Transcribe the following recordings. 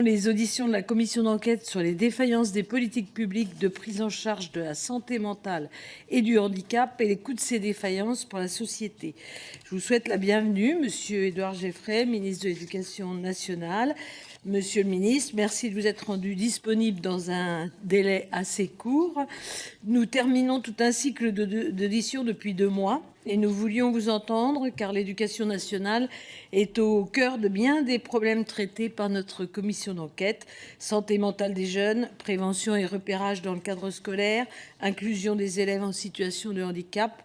Les auditions de la commission d'enquête sur les défaillances des politiques publiques de prise en charge de la santé mentale et du handicap et les coûts de ces défaillances pour la société. Je vous souhaite la bienvenue, Monsieur Édouard Geoffray, ministre de l'Éducation nationale. Monsieur le ministre, merci de vous être rendu disponible dans un délai assez court. Nous terminons tout un cycle d'auditions depuis 2 mois et nous voulions vous entendre car l'éducation nationale est au cœur de bien des problèmes traités par notre commission d'enquête. Santé mentale des jeunes, prévention et repérage dans le cadre scolaire, inclusion des élèves en situation de handicap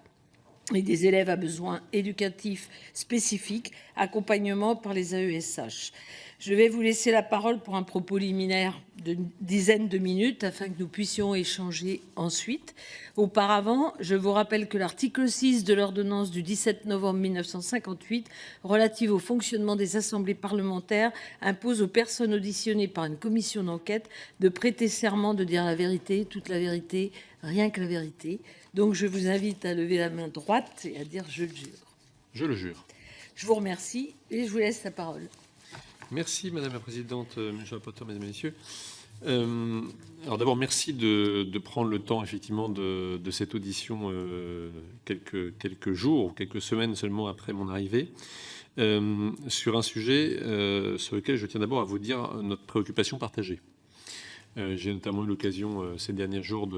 et des élèves à besoins éducatifs spécifiques, accompagnement par les AESH. Je vais vous laisser la parole pour un propos liminaire d'une dizaine de minutes afin que nous puissions échanger ensuite. Auparavant, je vous rappelle que l'article 6 de l'ordonnance du 17 novembre 1958 relative au fonctionnement des assemblées parlementaires impose aux personnes auditionnées par une commission d'enquête de prêter serment de dire la vérité, toute la vérité, rien que la vérité. Donc je vous invite à lever la main droite et à dire « je le jure ». Je le jure. Je vous remercie et je vous laisse la parole. Merci Madame la Présidente, Monsieur le rapporteur, Mesdames et Messieurs. Alors d'abord, merci de prendre le temps effectivement de cette audition quelques jours ou quelques semaines seulement après mon arrivée sur un sujet sur lequel je tiens d'abord à vous dire notre préoccupation partagée. J'ai notamment eu l'occasion ces derniers jours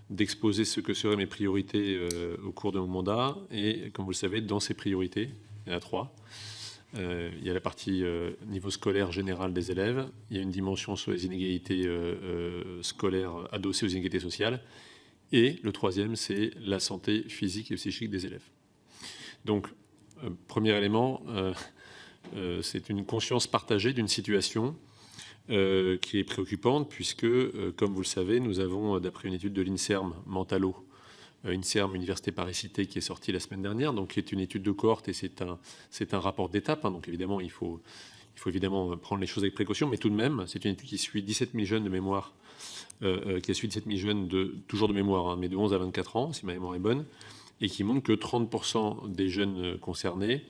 d'exposer ce que seraient mes priorités au cours de mon mandat. Et comme vous le savez, dans ces priorités, il y en a 3. Il y a la partie niveau scolaire général des élèves. Il y a une dimension sur les inégalités scolaires adossées aux inégalités sociales. Et le 3e, c'est la santé physique et psychique des élèves. Donc, premier élément, c'est une conscience partagée d'une situation qui est préoccupante puisque, comme vous le savez, nous avons, d'après une étude de l'INSERM Mentalo, INSERM, Université Paris-Cité, qui est sortie la semaine dernière, donc qui est une étude de cohorte et c'est un rapport d'étape. Donc évidemment, il faut évidemment prendre les choses avec précaution, mais tout de même, c'est une étude qui suit 17 000 jeunes de mémoire, qui a suivi 17 000 jeunes toujours de mémoire, mais de 11 à 24 ans, si ma mémoire est bonne, et qui montre que 30% des jeunes concernés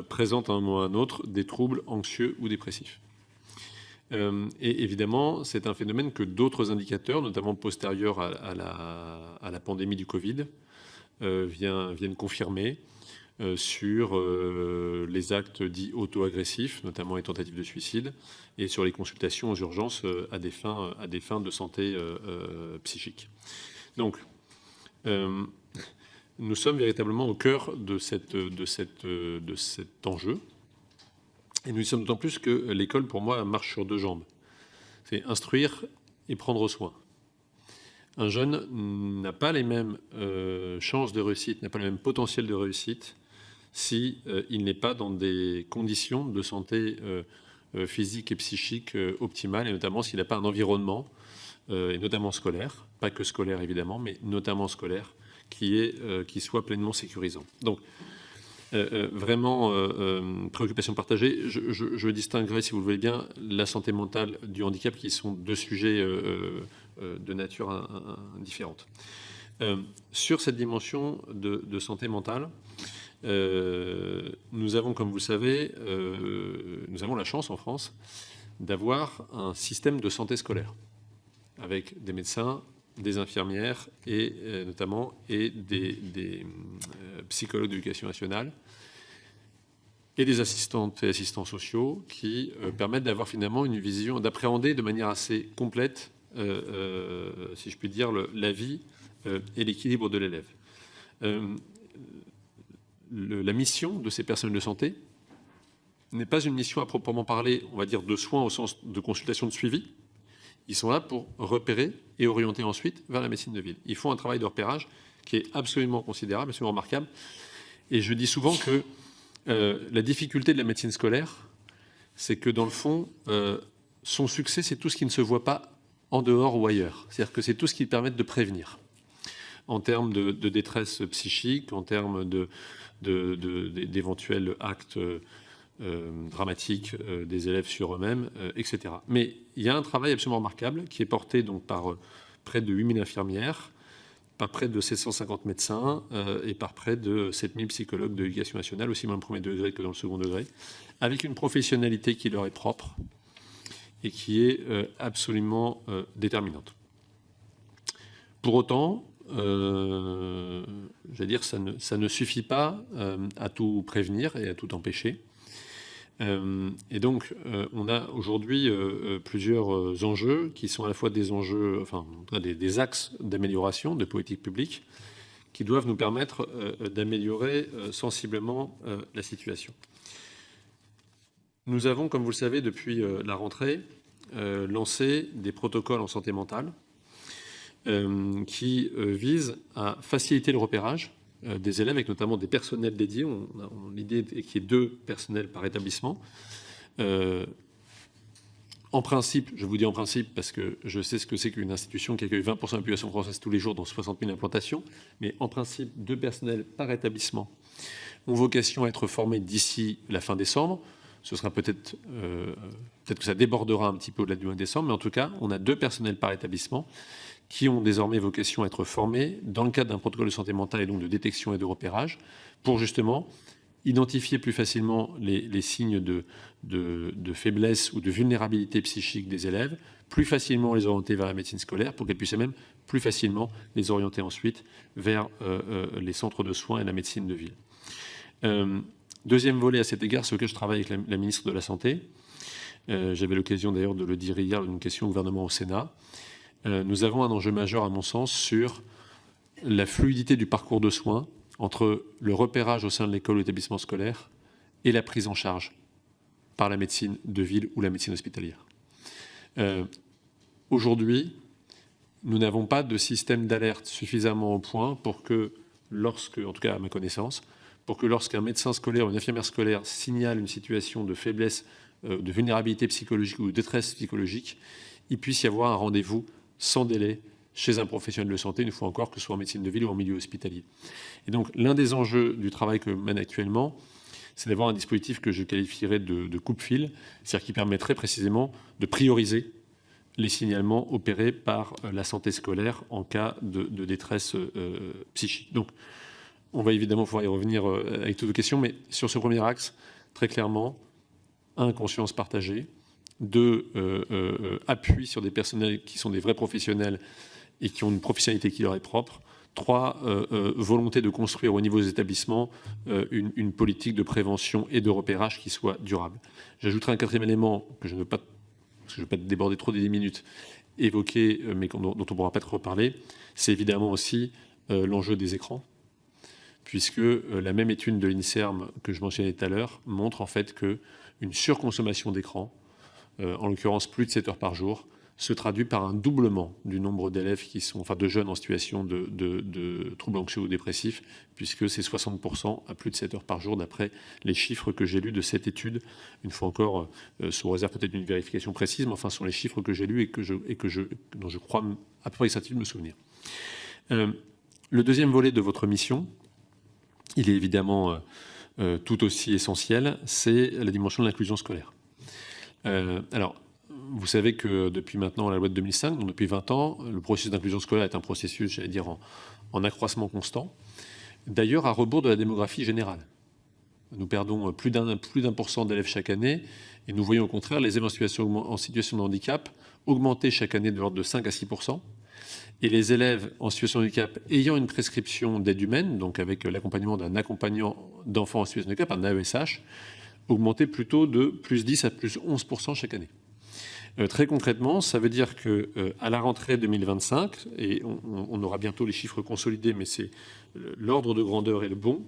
présentent à un moment ou à un autre des troubles anxieux ou dépressifs. Et évidemment, c'est un phénomène que d'autres indicateurs, notamment postérieurs à la pandémie du Covid, viennent confirmer sur les actes dits auto-agressifs, notamment les tentatives de suicide, et sur les consultations aux urgences à des fins de santé psychique. Donc, nous sommes véritablement au cœur de cet enjeu. Et nous y sommes d'autant plus que l'école, pour moi, marche sur 2 jambes. C'est instruire et prendre soin. Un jeune n'a pas les mêmes chances de réussite, n'a pas le même potentiel de réussite si il n'est pas dans des conditions de santé physique et psychique optimales, et notamment s'il n'a pas un environnement, et notamment scolaire, pas que scolaire évidemment, mais notamment scolaire, qui soit pleinement sécurisant. Donc, vraiment préoccupation partagée. Je distinguerai, si vous le voulez bien, la santé mentale du handicap, qui sont 2 sujets de nature différente. Sur cette dimension de santé mentale, nous avons, comme vous le savez, nous avons la chance en France d'avoir un système de santé scolaire avec des médecins, des infirmières et notamment des psychologues d'éducation nationale et des assistantes et assistants sociaux qui permettent d'avoir finalement une vision, d'appréhender de manière assez complète, si je puis dire, la vie et l'équilibre de l'élève. La mission de ces personnels de santé n'est pas une mission à proprement parler, on va dire, de soins au sens de consultation de suivi. Ils sont là pour repérer et orienter ensuite vers la médecine de ville. Ils font un travail de repérage qui est absolument considérable, absolument remarquable. Et je dis souvent que la difficulté de la médecine scolaire, c'est que dans le fond, son succès, c'est tout ce qui ne se voit pas en dehors ou ailleurs. C'est-à-dire que c'est tout ce qui permet de prévenir en termes de détresse psychique, en termes d'éventuels actes dramatiques des élèves sur eux-mêmes, etc. Mais il y a un travail absolument remarquable qui est porté donc par près de 8000 infirmières, par près de 750 médecins et par près de 7000 psychologues de l'éducation nationale, aussi bien dans le premier degré que dans le second degré, avec une professionnalité qui leur est propre et qui est absolument déterminante. Pour autant, j'allais dire, ça ne suffit pas à tout prévenir et à tout empêcher. Et donc, on a aujourd'hui plusieurs enjeux qui sont à la fois des enjeux, enfin, des axes d'amélioration de politique publique qui doivent nous permettre d'améliorer sensiblement la situation. Nous avons, comme vous le savez, depuis la rentrée, lancé des protocoles en santé mentale qui visent à faciliter le repérage des élèves, avec notamment des personnels dédiés. L'idée est qu'il y ait 2 personnels par établissement. En principe, je vous dis en principe parce que je sais ce que c'est qu'une institution qui accueille 20% de la population française tous les jours dans 60 000 implantations, mais en principe, 2 personnels par établissement ont vocation à être formés d'ici la fin décembre. Ce sera peut-être que ça débordera un petit peu au-delà du mois de décembre, mais en tout cas, on a 2 personnels par établissement qui ont désormais vocation à être formés dans le cadre d'un protocole de santé mentale et donc de détection et de repérage pour justement identifier plus facilement les signes de faiblesse ou de vulnérabilité psychique des élèves, plus facilement les orienter vers la médecine scolaire pour qu'elles puissent même plus facilement les orienter ensuite vers les centres de soins et la médecine de ville. Deuxième volet à cet égard, sur lequel je travaille avec la ministre de la Santé. J'avais l'occasion d'ailleurs de le dire hier, d'une question au gouvernement au Sénat. Nous avons un enjeu majeur, à mon sens, sur la fluidité du parcours de soins entre le repérage au sein de l'école ou l'établissement scolaire et la prise en charge par la médecine de ville ou la médecine hospitalière. Aujourd'hui, nous n'avons pas de système d'alerte suffisamment au point pour que, en tout cas à ma connaissance, pour que lorsqu'un médecin scolaire ou une infirmière scolaire signale une situation de faiblesse, de vulnérabilité psychologique ou de détresse psychologique, il puisse y avoir un rendez-vous sans délai chez un professionnel de santé, une fois encore, que ce soit en médecine de ville ou en milieu hospitalier. Et donc, l'un des enjeux du travail que je mène actuellement, c'est d'avoir un dispositif que je qualifierais de coupe-fil, c'est-à-dire qui permettrait précisément de prioriser les signalements opérés par la santé scolaire en cas de détresse psychique. Donc, on va évidemment pouvoir y revenir avec toutes vos questions, mais sur ce premier axe, très clairement, 1, conscience partagée, 2, appui sur des personnels qui sont des vrais professionnels et qui ont une professionnalité qui leur est propre. 3, volonté de construire au niveau des établissements une politique de prévention et de repérage qui soit durable. J'ajouterai un 4e élément que je ne veux pas, parce que je ne veux pas déborder trop des 10 minutes, évoquer, mais dont on ne pourra pas trop reparler, c'est évidemment aussi l'enjeu des écrans, puisque la même étude de l'INSERM que je mentionnais tout à l'heure montre en fait qu'une surconsommation d'écran, en l'occurrence plus de 7 heures par jour, se traduit par un doublement du nombre d'élèves de jeunes en situation de troubles anxieux ou dépressifs, puisque c'est 60% à plus de 7 heures par jour, d'après les chiffres que j'ai lus de cette étude. Une fois encore, sous réserve peut-être d'une vérification précise, mais enfin, ce sont les chiffres que j'ai lus et dont je crois à peu près exactement me souvenir. Le deuxième volet de votre mission, il est évidemment tout aussi essentiel, c'est la dimension de l'inclusion scolaire. Alors, vous savez que depuis maintenant la loi de 2005, donc depuis 20 ans, le processus d'inclusion scolaire est un processus, j'allais dire, en accroissement constant. D'ailleurs, à rebours de la démographie générale. Nous perdons plus d'un % d'élèves chaque année et nous voyons au contraire les élèves en situation de handicap augmenter chaque année de l'ordre de 5 à 6%. Et les élèves en situation de handicap ayant une prescription d'aide humaine, donc avec l'accompagnement d'un accompagnant d'enfants en situation de handicap, un AESH, augmenter plutôt de plus 10 à plus 11% chaque année. Très concrètement, ça veut dire qu'à la rentrée 2025, et on aura bientôt les chiffres consolidés, mais c'est l'ordre de grandeur est le bon,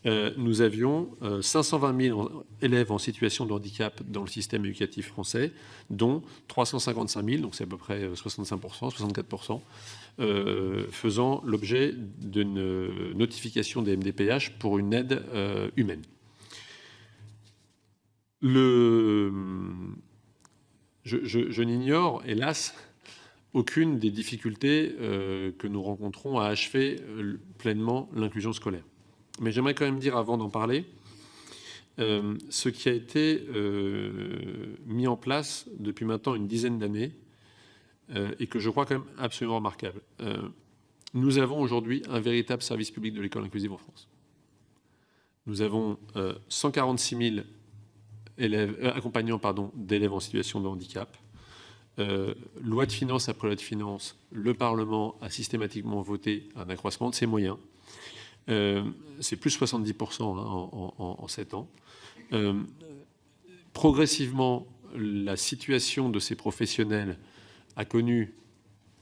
nous avions 520 000 élèves en situation de handicap dans le système éducatif français, dont 355 000, donc c'est à peu près 65%, 64%, faisant l'objet d'une notification des MDPH pour une aide humaine. Je n'ignore, hélas, aucune des difficultés que nous rencontrons à achever pleinement l'inclusion scolaire. Mais j'aimerais quand même dire, avant d'en parler, ce qui a été mis en place depuis maintenant une dizaine d'années et que je crois quand même absolument remarquable. Nous avons aujourd'hui un véritable service public de l'école inclusive en France. Nous avons 146 000 accompagnant d'élèves en situation de handicap. Loi de finances après loi de finances, le Parlement a systématiquement voté un accroissement de ses moyens. C'est plus 70% en 7 ans. Progressivement, la situation de ces professionnels a connu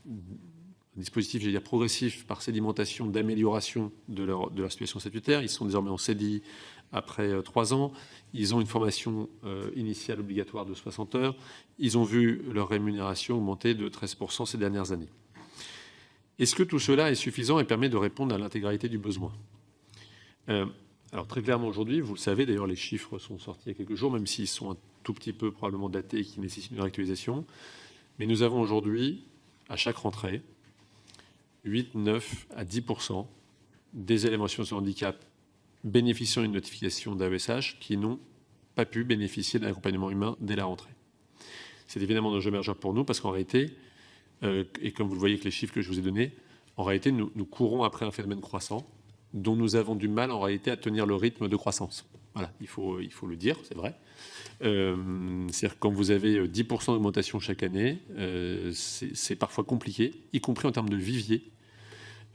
un dispositif, j'allais dire progressif, par sédimentation d'amélioration de leur situation statutaire. Ils sont désormais en CDI après 3 ans. Ils ont une formation initiale obligatoire de 60 heures. Ils ont vu leur rémunération augmenter de 13% ces dernières années. Est-ce que tout cela est suffisant et permet de répondre à l'intégralité du besoin ? Alors très clairement aujourd'hui, vous le savez, d'ailleurs les chiffres sont sortis il y a quelques jours, même s'ils sont un tout petit peu probablement datés et qui nécessitent une réactualisation. Mais nous avons aujourd'hui, à chaque rentrée, 8, 9 à 10% des élèves en situation de handicap bénéficiant d'une notification d'AESH qui n'ont pas pu bénéficier d'un accompagnement humain dès la rentrée. C'est évidemment un enjeu majeur pour nous parce qu'en réalité, et comme vous le voyez avec les chiffres que je vous ai donnés, en réalité, nous courons après un phénomène croissant dont nous avons du mal en réalité à tenir le rythme de croissance. Voilà, il faut le dire, c'est vrai. C'est-à-dire que quand vous avez 10% d'augmentation chaque année, c'est parfois compliqué, y compris en termes de vivier,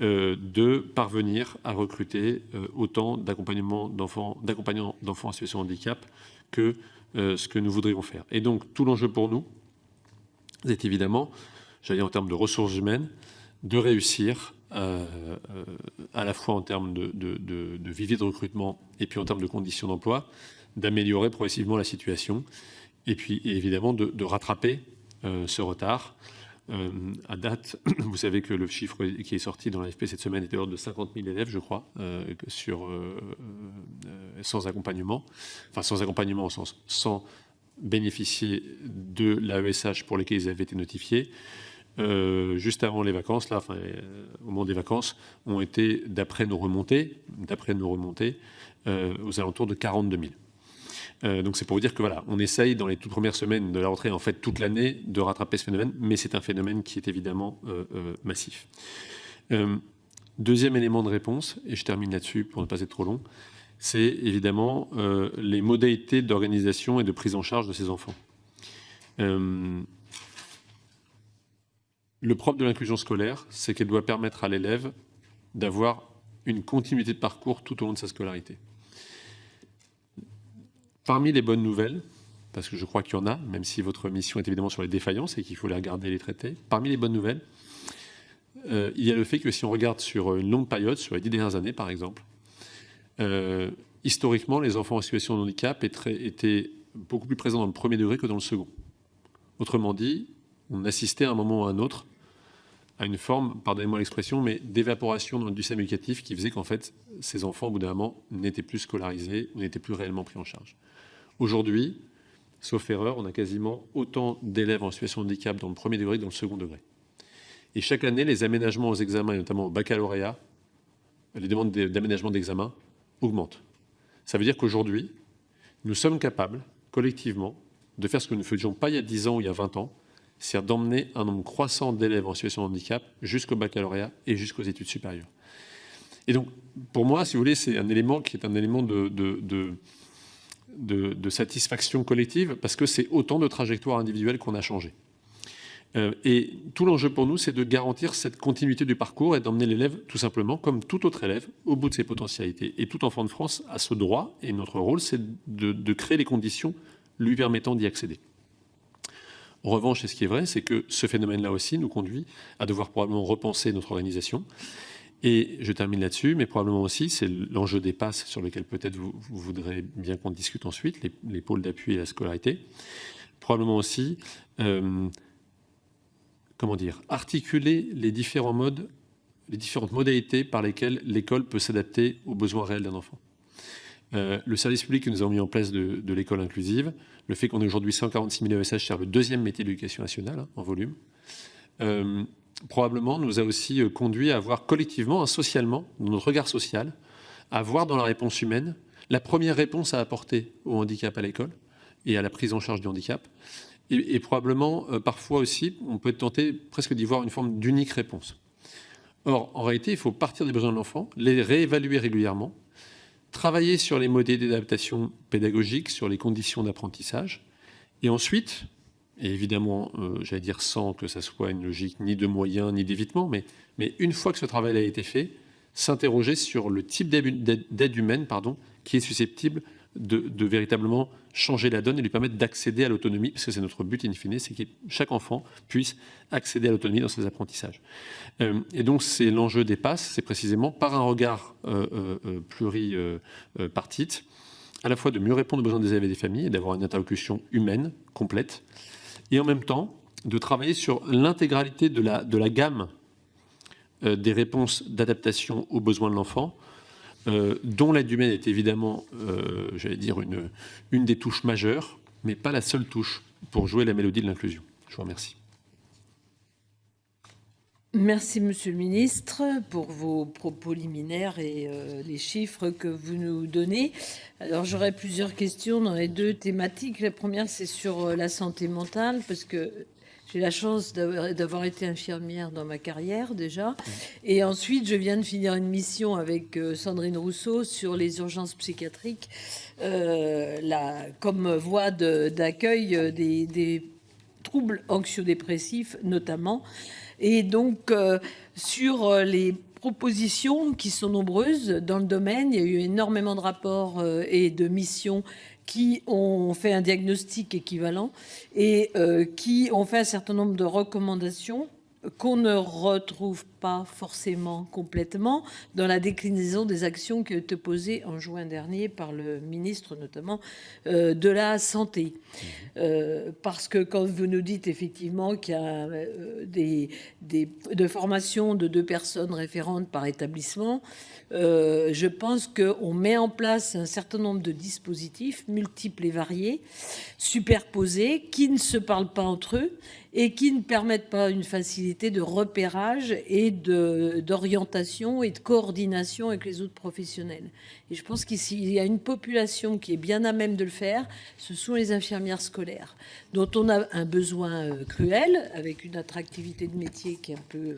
de parvenir à recruter autant d'accompagnants d'enfants en situation de handicap que ce que nous voudrions faire. Et donc, tout l'enjeu pour nous, c'est évidemment, j'allais dire en termes de ressources humaines, de réussir à la fois en termes de vivier de recrutement et puis en termes de conditions d'emploi, d'améliorer progressivement la situation et puis évidemment de rattraper ce retard. À date, vous savez que le chiffre qui est sorti dans l'AFP cette semaine était de l'ordre de 50 000 élèves, je crois, sans accompagnement, enfin sans accompagnement au sens sans bénéficier de l'AESH pour lesquels ils avaient été notifiés. Juste avant les vacances, là, au moment des vacances, ont été, d'après nos remontées, aux alentours de 42 000. Donc c'est pour vous dire que voilà, on essaye dans les toutes premières semaines de la rentrée, en fait toute l'année, de rattraper ce phénomène, mais c'est un phénomène qui est évidemment massif. Deuxième élément de réponse, et je termine là-dessus pour ne pas être trop long, c'est évidemment les modalités d'organisation et de prise en charge de ces enfants. Le propre de l'inclusion scolaire, c'est qu'elle doit permettre à l'élève d'avoir une continuité de parcours tout au long de sa scolarité. Parmi les bonnes nouvelles, parce que je crois qu'il y en a, même si votre mission est évidemment sur les défaillances et qu'il faut les regarder et les traiter, parmi les bonnes nouvelles, il y a le fait que si on regarde sur une longue période, sur les 10 dernières années par exemple, historiquement, les enfants en situation de handicap étaient beaucoup plus présents dans le premier degré que dans le second. Autrement dit, on assistait à un moment ou à un autre à une forme, pardonnez-moi l'expression, mais d'évaporation du système éducatif qui faisait qu'en fait, ces enfants, au bout d'un moment, n'étaient plus scolarisés ou n'étaient plus réellement pris en charge. Aujourd'hui, sauf erreur, on a quasiment autant d'élèves en situation de handicap dans le premier degré que dans le second degré. Et chaque année, les aménagements aux examens, et notamment au baccalauréat, les demandes d'aménagement d'examen augmentent. Ça veut dire qu'aujourd'hui, nous sommes capables, collectivement, de faire ce que nous ne faisions pas il y a 10 ans ou il y a 20 ans, c'est d'emmener un nombre croissant d'élèves en situation de handicap jusqu'au baccalauréat et jusqu'aux études supérieures. Et donc, pour moi, si vous voulez, c'est un élément qui est un élément de satisfaction collective, parce que c'est autant de trajectoires individuelles qu'on a changées. Et tout l'enjeu pour nous, c'est de garantir cette continuité du parcours et d'emmener l'élève, tout simplement, comme tout autre élève, au bout de ses potentialités. Et tout enfant de France a ce droit, et notre rôle, c'est de créer les conditions lui permettant d'y accéder. En revanche, et ce qui est vrai, c'est que ce phénomène-là aussi nous conduit à devoir probablement repenser notre organisation. Et je termine là-dessus, mais probablement aussi, c'est l'enjeu des passes sur lequel peut-être vous voudrez bien qu'on discute ensuite, les pôles d'appui et la scolarité. Probablement aussi, articuler les différents modes, les différentes modalités par lesquelles l'école peut s'adapter aux besoins réels d'un enfant. Le service public que nous avons mis en place de l'école inclusive, le fait qu'on ait aujourd'hui 146 000 AESH, c'est le deuxième métier de l'éducation nationale en volume, probablement nous a aussi conduit à avoir collectivement, socialement, dans notre regard social, à voir dans la réponse humaine la première réponse à apporter au handicap à l'école et à la prise en charge du handicap. Et probablement, parfois aussi, on peut être tenté presque d'y voir une forme d'unique réponse. Or, en réalité, il faut partir des besoins de l'enfant, les réévaluer régulièrement, travailler sur les modalités d'adaptation pédagogique, sur les conditions d'apprentissage, et ensuite, et évidemment, j'allais dire sans que ça soit une logique ni de moyens ni d'évitement, mais une fois que ce travail a été fait, s'interroger sur le type d'aide humaine qui est susceptible de véritablement changer la donne et lui permettre d'accéder à l'autonomie, parce que c'est notre but in fine, c'est que chaque enfant puisse accéder à l'autonomie dans ses apprentissages. Et donc c'est l'enjeu des PASS, c'est précisément par un regard pluripartite, à la fois de mieux répondre aux besoins des élèves et des familles et d'avoir une interlocution humaine, complète, et en même temps de travailler sur l'intégralité de la gamme des réponses d'adaptation aux besoins de l'enfant, dont l'aide humaine est évidemment, j'allais dire, une des touches majeures, mais pas la seule touche pour jouer la mélodie de l'inclusion. Je vous remercie. Merci, Monsieur le Ministre, pour vos propos liminaires et les chiffres que vous nous donnez. Alors, j'aurais plusieurs questions dans les deux thématiques. La première, c'est sur la santé mentale, parce que j'ai la chance d'avoir été infirmière dans ma carrière déjà. Et ensuite, je viens de finir une mission avec Sandrine Rousseau sur les urgences psychiatriques comme voie d'accueil des troubles anxio-dépressifs notamment. Et donc, sur les propositions qui sont nombreuses dans le domaine, il y a eu énormément de rapports et de missions qui ont fait un diagnostic équivalent et qui ont fait un certain nombre de recommandations qu'on ne retrouve pas forcément complètement dans la déclinaison des actions qui ont été posées en juin dernier par le ministre notamment de la Santé. Parce que quand vous nous dites effectivement qu'il y a de formations de 2 personnes référentes par établissement, je pense qu'on met en place un certain nombre de dispositifs multiples et variés, superposés, qui ne se parlent pas entre eux et qui ne permettent pas une facilité de repérage et d'orientation et de coordination avec les autres professionnels. Et je pense qu'il y a une population qui est bien à même de le faire, ce sont les infirmières scolaires, dont on a un besoin cruel, avec une attractivité de métier qui est un peu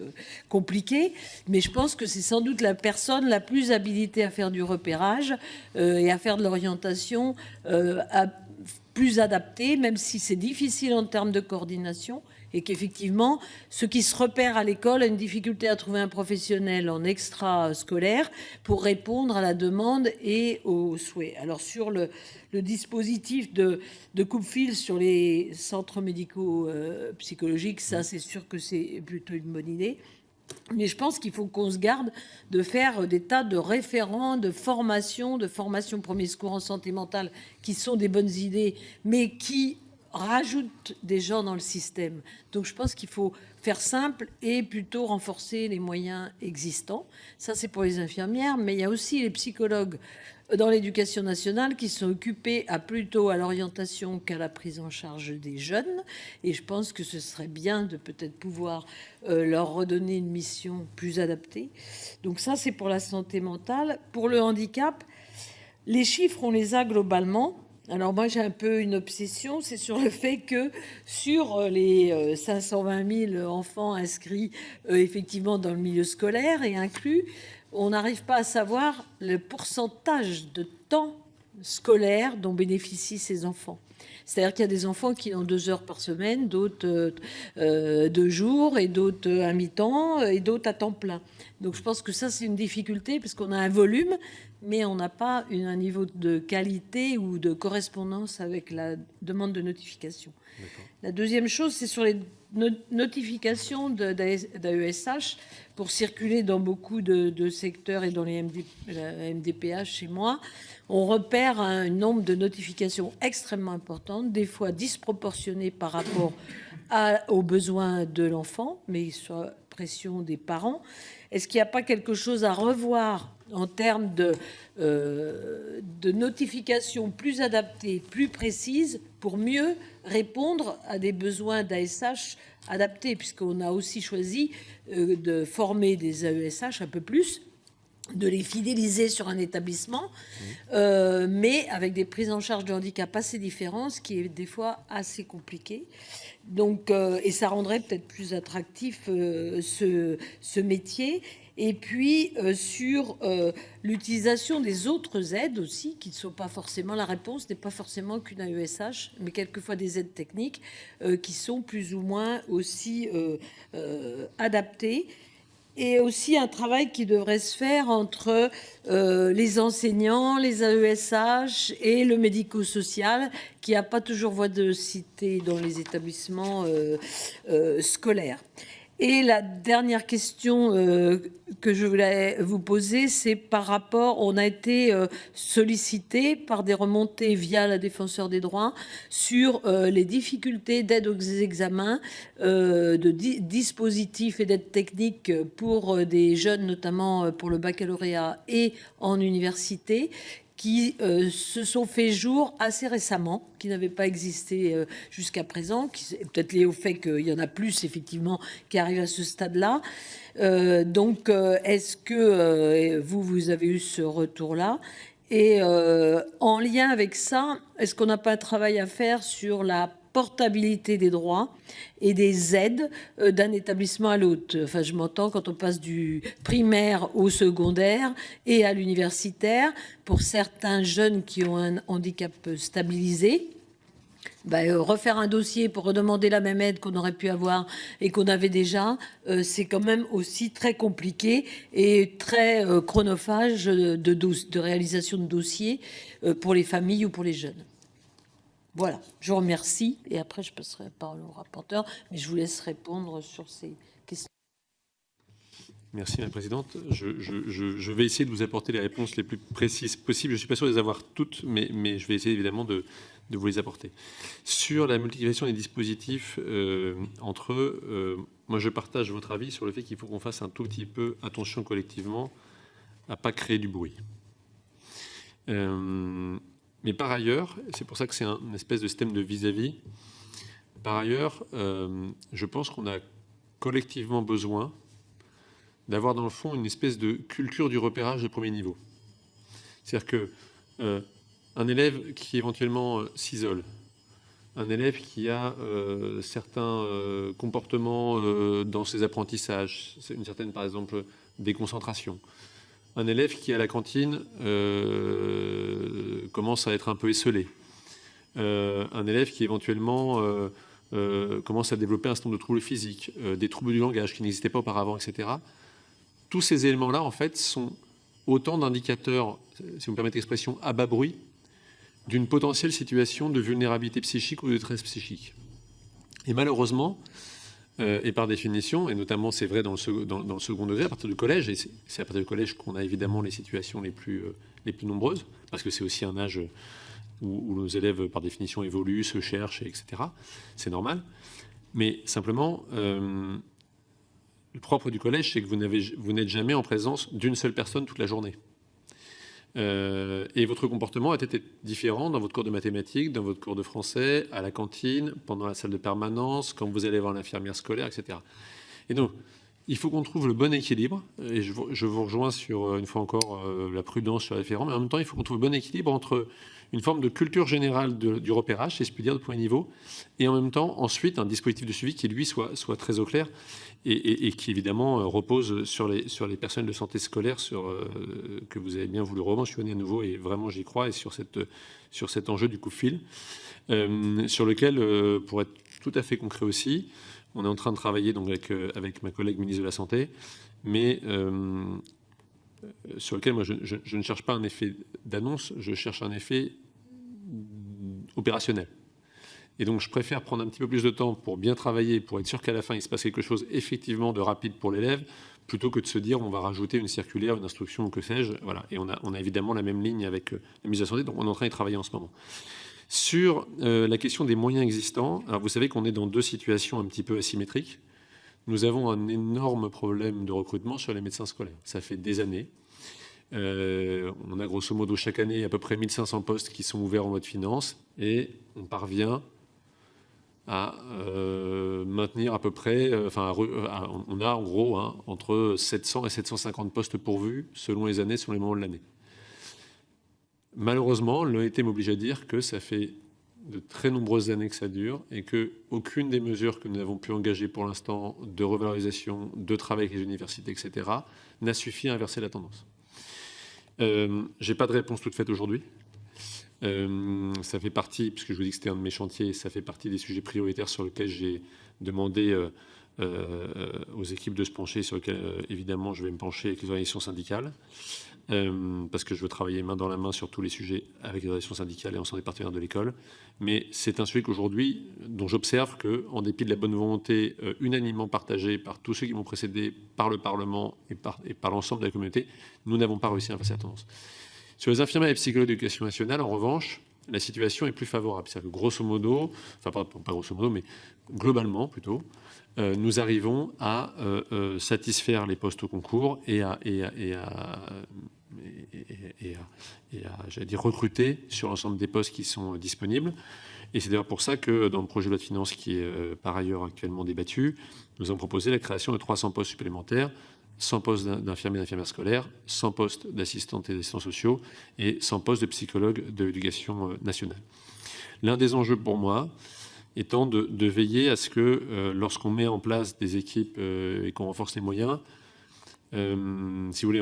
compliquée, mais je pense que c'est sans doute la personne la plus habilitée à faire du repérage et à faire de l'orientation plus adaptée, même si c'est difficile en termes de coordination, et qu'effectivement, ce qui se repère à l'école a une difficulté à trouver un professionnel en extra-scolaire pour répondre à la demande et aux souhaits. Alors, sur le dispositif de coupe-fil sur les centres médicaux psychologiques, ça, c'est sûr que c'est plutôt une bonne idée. Mais je pense qu'il faut qu'on se garde de faire des tas de référents, de formation premiers secours en santé mentale, qui sont des bonnes idées, mais qui rajoutent des gens dans le système. Donc je pense qu'il faut faire simple et plutôt renforcer les moyens existants. Ça, c'est pour les infirmières, mais il y a aussi les psychologues dans l'éducation nationale qui sont occupés plutôt à l'orientation qu'à la prise en charge des jeunes. Et je pense que ce serait bien de peut-être pouvoir leur redonner une mission plus adaptée. Donc ça, c'est pour la santé mentale. Pour le handicap, les chiffres, on les a globalement. Alors moi, j'ai un peu une obsession, c'est sur le fait que sur les 520 000 enfants inscrits effectivement dans le milieu scolaire et inclus, on n'arrive pas à savoir le pourcentage de temps scolaire dont bénéficient ces enfants. C'est-à-dire qu'il y a des enfants qui ont 2 heures par semaine, d'autres 2 jours, et d'autres à mi-temps, et d'autres à temps plein. Donc je pense que ça, c'est une difficulté, parce qu'on a un volume, mais on n'a pas un niveau de qualité ou de correspondance avec la demande de notification. La deuxième chose, c'est sur les notifications d'AESH pour circuler dans beaucoup de secteurs et dans les MDPH chez moi. On repère un nombre de notifications extrêmement importantes, des fois disproportionnées par rapport aux besoins de l'enfant, mais sur pression des parents. Est-ce qu'il n'y a pas quelque chose à revoir en termes de notifications plus adaptées, plus précises, pour mieux répondre à des besoins d'AESH adaptés, puisqu'on a aussi choisi de former des AESH un peu plus, de les fidéliser sur un établissement, mais avec des prises en charge de handicap assez différentes, ce qui est des fois assez compliqué. Donc, et ça rendrait peut-être plus attractif ce métier. Et puis sur l'utilisation des autres aides aussi, qui ne sont pas forcément, la réponse n'est pas forcément qu'une AESH, mais quelquefois des aides techniques qui sont plus ou moins aussi adaptées. Et aussi un travail qui devrait se faire entre les enseignants, les AESH et le médico-social, qui n'a pas toujours voix de cité dans les établissements scolaires. Et la dernière question que je voulais vous poser, c'est par rapport, on a été sollicité par des remontées via la Défenseure des droits sur les difficultés d'aide aux examens, de dispositifs et d'aide technique pour des jeunes, notamment pour le baccalauréat et en université, qui se sont fait jour assez récemment, qui n'avaient pas existé jusqu'à présent, qui est peut-être lié au fait qu'il y en a plus, effectivement, qui arrivent à ce stade-là. Donc, est-ce que vous avez eu ce retour-là? Et en lien avec ça, est-ce qu'on n'a pas un travail à faire sur la portabilité des droits et des aides d'un établissement à l'autre? Enfin, je m'entends quand on passe du primaire au secondaire et à l'universitaire. Pour certains jeunes qui ont un handicap stabilisé, refaire un dossier pour redemander la même aide qu'on aurait pu avoir et qu'on avait déjà, c'est quand même aussi très compliqué et très chronophage de réalisation de dossiers pour les familles ou pour les jeunes. Voilà, je vous remercie. Et après, je passerai la parole au rapporteur, mais je vous laisse répondre sur ces questions. Merci, Madame la Présidente. Je vais essayer de vous apporter les réponses les plus précises possibles. Je ne suis pas sûr de les avoir toutes, mais je vais essayer évidemment de vous les apporter. Sur la multiplication des dispositifs entre eux, moi je partage votre avis sur le fait qu'il faut qu'on fasse un tout petit peu attention collectivement à ne pas créer du bruit. Mais par ailleurs, c'est pour ça que c'est une espèce de système de vis-à-vis, par ailleurs, je pense qu'on a collectivement besoin d'avoir dans le fond une espèce de culture du repérage de premier niveau. C'est-à-dire que un élève qui éventuellement s'isole, un élève qui a certains comportements dans ses apprentissages, une certaine, par exemple, déconcentration, un élève qui, à la cantine, commence à être un peu esseulé, un élève qui, éventuellement, commence à développer un certain nombre de troubles physiques, des troubles du langage qui n'existaient pas auparavant, etc. Tous ces éléments-là, en fait, sont autant d'indicateurs, si vous me permettez l'expression, à bas bruit, d'une potentielle situation de vulnérabilité psychique ou de détresse psychique. Et malheureusement, et par définition, et notamment c'est vrai dans le second degré, à partir du collège, et c'est à partir du collège qu'on a évidemment les situations les plus nombreuses, parce que c'est aussi un âge où nos élèves, par définition, évoluent, se cherchent, etc. C'est normal. Mais simplement, le propre du collège, c'est que vous n'êtes jamais en présence d'une seule personne toute la journée. Et votre comportement a été différent dans votre cours de mathématiques, dans votre cours de français, à la cantine, pendant la salle de permanence, quand vous allez voir l'infirmière scolaire, etc. Et donc, il faut qu'on trouve le bon équilibre, et je vous rejoins sur, une fois encore, la prudence sur les référents, mais en même temps, il faut qu'on trouve le bon équilibre entre une forme de culture générale du repérage, si je puis dire, de premier niveau, et en même temps, ensuite, un dispositif de suivi qui, lui, soit très au clair, et qui, évidemment, repose sur les personnels de santé scolaire, que vous avez bien voulu rementionner à nouveau, et vraiment, j'y crois, et sur cet enjeu du coup-fil, sur lequel, pour être tout à fait concret aussi, on est en train de travailler donc, avec ma collègue ministre de la Santé, mais sur lequel moi je ne cherche pas un effet d'annonce, je cherche un effet opérationnel. Et donc je préfère prendre un petit peu plus de temps pour bien travailler, pour être sûr qu'à la fin il se passe quelque chose effectivement de rapide pour l'élève, plutôt que de se dire on va rajouter une circulaire, une instruction ou que sais-je. Voilà. Et on a évidemment la même ligne avec la ministre de la Santé, donc on est en train de travailler en ce moment. Sur la question des moyens existants, alors vous savez qu'on est dans deux situations un petit peu asymétriques. Nous avons un énorme problème de recrutement sur les médecins scolaires. Ça fait des années. On a grosso modo chaque année à peu près 1500 postes qui sont ouverts en loi de finances et on parvient à maintenir à peu près, on a en gros entre 700 et 750 postes pourvus selon les années, selon les moments de l'année. Malheureusement, l'OIT m'oblige à dire que ça fait de très nombreuses années que ça dure et qu'aucune des mesures que nous avons pu engager pour l'instant de revalorisation, de travail avec les universités, etc., n'a suffi à inverser la tendance. Je n'ai pas de réponse toute faite aujourd'hui. Ça fait partie, puisque je vous dis que c'était un de mes chantiers, ça fait partie des sujets prioritaires sur lesquels j'ai demandé aux équipes de se pencher, sur lesquels évidemment je vais me pencher avec les organisations syndicales, parce que je veux travailler main dans la main sur tous les sujets avec les organisations syndicales et ensemble des partenaires de l'école. Mais c'est un sujet qu'aujourd'hui, dont j'observe qu'en dépit de la bonne volonté unanimement partagée par tous ceux qui m'ont précédé, par le Parlement et par l'ensemble de la communauté, nous n'avons pas réussi à inverser la tendance. Sur les infirmiers et psychologues d'éducation nationale, en revanche, la situation est plus favorable. C'est-à-dire que grosso modo, enfin pas grosso modo, mais globalement plutôt, nous arrivons à satisfaire les postes au concours et à j'allais dire, recruter sur l'ensemble des postes qui sont disponibles. Et c'est d'ailleurs pour ça que dans le projet de loi de finances qui est par ailleurs actuellement débattu, nous avons proposé la création de 300 postes supplémentaires, 100 postes d'infirmiers et d'infirmières scolaires, 100 postes d'assistantes et d'assistants sociaux et 100 postes de psychologues de l'éducation nationale. L'un des enjeux pour moi étant de veiller à ce que lorsqu'on met en place des équipes et qu'on renforce les moyens, si vous voulez,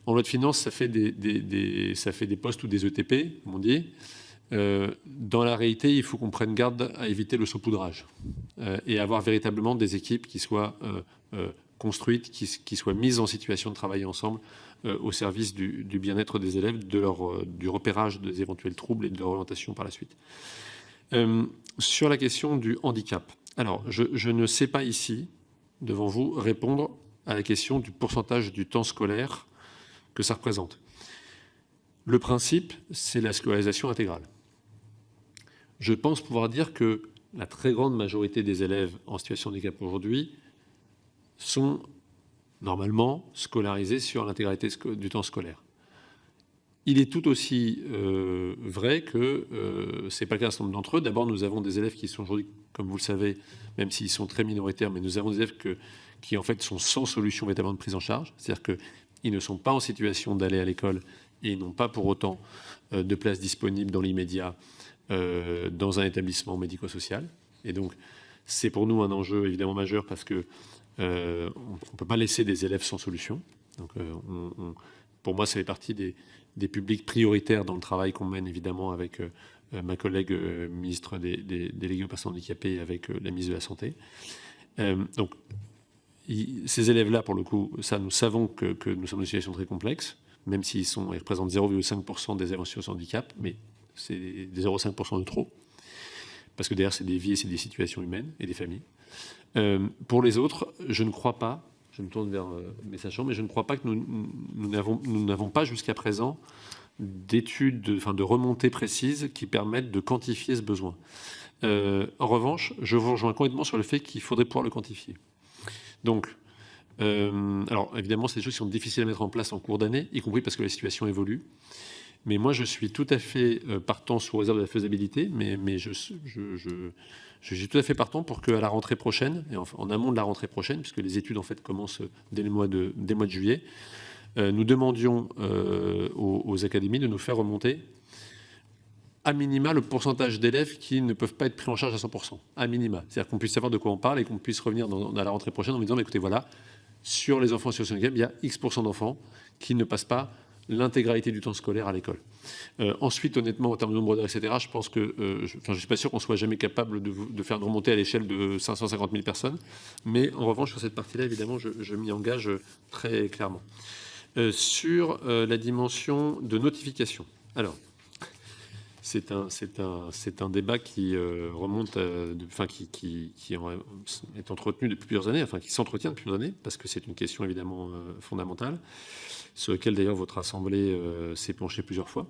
en loi de finances, ça fait des postes ou des ETP, comme on dit. Dans la réalité, il faut qu'on prenne garde à éviter le saupoudrage et avoir véritablement des équipes qui soient construites, qui soient mises en situation de travailler ensemble au service du bien-être des élèves, du repérage des éventuels troubles et de leur orientation par la suite. Sur la question du handicap, alors je ne sais pas ici, devant vous, répondre à la question du pourcentage du temps scolaire que ça représente. Le principe, c'est la scolarisation intégrale. Je pense pouvoir dire que la très grande majorité des élèves en situation de handicap aujourd'hui sont normalement scolarisés sur l'intégralité du temps scolaire. Il est tout aussi vrai que ce n'est pas le cas d'un certain nombre d'entre eux. D'abord, nous avons des élèves qui sont aujourd'hui, comme vous le savez, même s'ils sont très minoritaires, mais nous avons des élèves qui en fait sont sans solution véritablement de prise en charge. C'est-à-dire qu'ils ne sont pas en situation d'aller à l'école et ils n'ont pas pour autant de place disponible dans l'immédiat dans un établissement médico-social. Et donc, c'est pour nous un enjeu évidemment majeur parce que on ne peut pas laisser des élèves sans solution. Donc, pour moi, ça fait partie des publics prioritaires dans le travail qu'on mène évidemment avec ma collègue ministre des délégués aux personnes handicapées et avec la ministre de la Santé. Donc, ces élèves-là, pour le coup, ça, nous savons que nous sommes dans une situation très complexe, même s'ils représentent 0,5% des élèves en situation de handicap, mais c'est des 0,5% de trop, parce que derrière, c'est des vies et c'est des situations humaines et des familles. Pour les autres, je ne crois pas, je me tourne vers mes sachants, mais je ne crois pas que nous n'avons pas jusqu'à présent d'études, de remontées précises qui permettent de quantifier ce besoin. En revanche, je vous rejoins complètement sur le fait qu'il faudrait pouvoir le quantifier. Donc, alors évidemment, c'est des choses qui sont difficiles à mettre en place en cours d'année, y compris parce que la situation évolue. Mais moi, je suis tout à fait partant sous réserve de la faisabilité, mais je suis tout à fait partant pour qu'à la rentrée prochaine, et en amont de la rentrée prochaine, puisque les études en fait commencent dès le mois de juillet, nous demandions aux académies de nous faire remonter à minima le pourcentage d'élèves qui ne peuvent pas être pris en charge à 100%, à minima. C'est-à-dire qu'on puisse savoir de quoi on parle et qu'on puisse revenir à la rentrée prochaine en disant, écoutez, voilà, sur les enfants en situation de handicap, il y a X% d'enfants qui ne passent pas l'intégralité du temps scolaire à l'école. Ensuite, honnêtement, en termes de nombre d'heures, etc., je pense que, je ne suis pas sûr qu'on soit jamais capable de faire remonter à l'échelle de 550 000 personnes, mais en revanche, sur cette partie-là, évidemment, je m'y engage très clairement. Sur la dimension de notification. Alors, c'est un débat qui remonte, qui est entretenu depuis plusieurs années, enfin qui s'entretient depuis plusieurs années, parce que c'est une question évidemment fondamentale, sur laquelle d'ailleurs votre Assemblée s'est penchée plusieurs fois,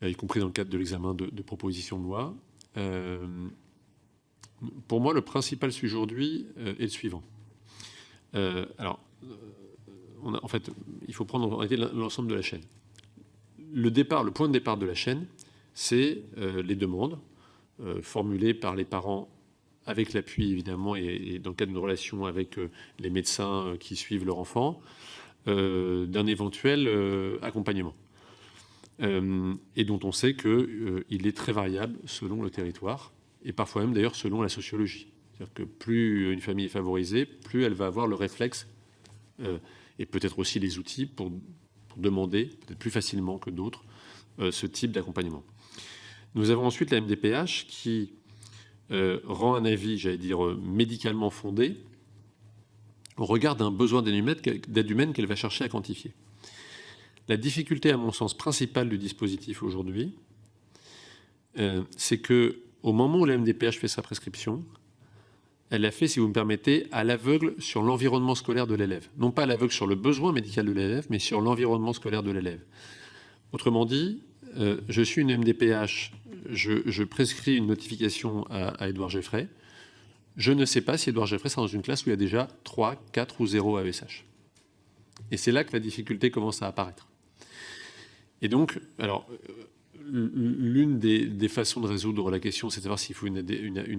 y compris dans le cadre de l'examen de propositions de loi. Pour moi, le principal sujet aujourd'hui est le suivant. Alors, en fait, il faut prendre en réalité l'ensemble de la chaîne. Le point de départ de la chaîne, c'est les demandes formulées par les parents avec l'appui évidemment et dans le cadre d'une relation avec les médecins qui suivent leur enfant, d'un éventuel accompagnement. et dont on sait qu'il est très variable selon le territoire, et parfois même d'ailleurs selon la sociologie. C'est-à-dire que plus une famille est favorisée, plus elle va avoir le réflexe, et peut-être aussi les outils pour demander, peut-être plus facilement que d'autres, ce type d'accompagnement. Nous avons ensuite la MDPH qui rend un avis, j'allais dire, médicalement fondé au regard d'un besoin d'aide humaine qu'elle va chercher à quantifier. La difficulté, à mon sens, principale du dispositif aujourd'hui, c'est qu'au moment où la MDPH fait sa prescription, elle l'a fait, si vous me permettez, à l'aveugle sur l'environnement scolaire de l'élève. Non pas à l'aveugle sur le besoin médical de l'élève, mais sur l'environnement scolaire de l'élève. Autrement dit, je suis une MDPH, je prescris une notification à Édouard Geffray. Je ne sais pas si Édouard Geffray sera dans une classe où il y a déjà 3, 4 ou 0 AESH. Et c'est là que la difficulté commence à apparaître. Et donc, alors, l'une des façons de résoudre la question, c'est de savoir s'il faut une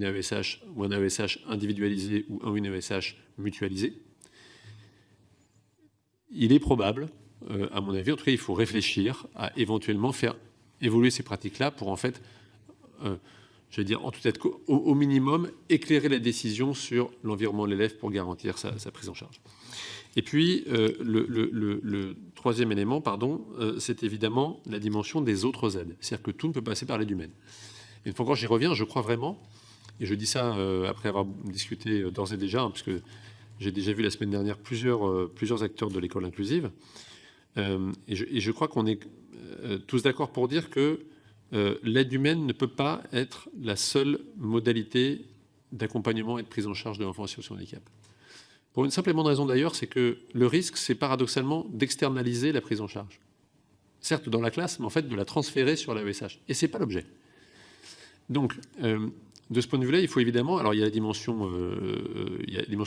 AESH ou un AESH individualisé ou une AESH mutualisée. Il est probable, à mon avis, en tout cas, il faut réfléchir à éventuellement faire évoluer ces pratiques-là pour, en fait, je vais dire, en tout cas, au minimum, éclairer la décision sur l'environnement de l'élève pour garantir sa prise en charge. Et puis, le troisième élément, c'est évidemment la dimension des autres aides. C'est-à-dire que tout ne peut passer par l'aide humaine. Et une fois encore, j'y reviens, je crois vraiment, et je dis ça après avoir discuté d'ores et déjà, puisque j'ai déjà vu la semaine dernière plusieurs acteurs de l'école inclusive, et je crois qu'on est tous d'accord pour dire que l'aide humaine ne peut pas être la seule modalité d'accompagnement et de prise en charge de l'enfant en situation de handicap. Pour une simple et bonne raison d'ailleurs, c'est que le risque, c'est paradoxalement d'externaliser la prise en charge. Certes dans la classe, mais en fait de la transférer sur l'AESH. Et ce n'est pas l'objet. Donc, de ce point de vue-là, il faut évidemment... Alors, il y a la dimension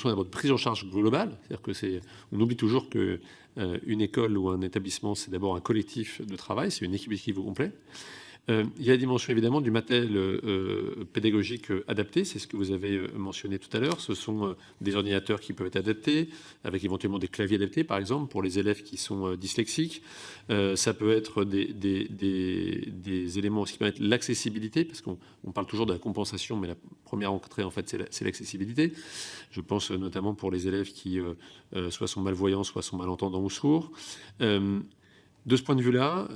d'abord de prise en charge globale. C'est-à-dire que on oublie toujours qu'une école ou un établissement, c'est d'abord un collectif de travail, c'est une équipe au complet. Il y a la dimension évidemment du matériel pédagogique adapté, c'est ce que vous avez mentionné tout à l'heure. Ce sont des ordinateurs qui peuvent être adaptés, avec éventuellement des claviers adaptés, par exemple, pour les élèves qui sont dyslexiques. Ça peut être des éléments aussi qui permettent l'accessibilité, parce qu'on parle toujours de la compensation, mais la première entrée, en fait, c'est l'accessibilité. Je pense notamment pour les élèves qui soit sont malvoyants, soit sont malentendants ou sourds. De ce point de vue-là,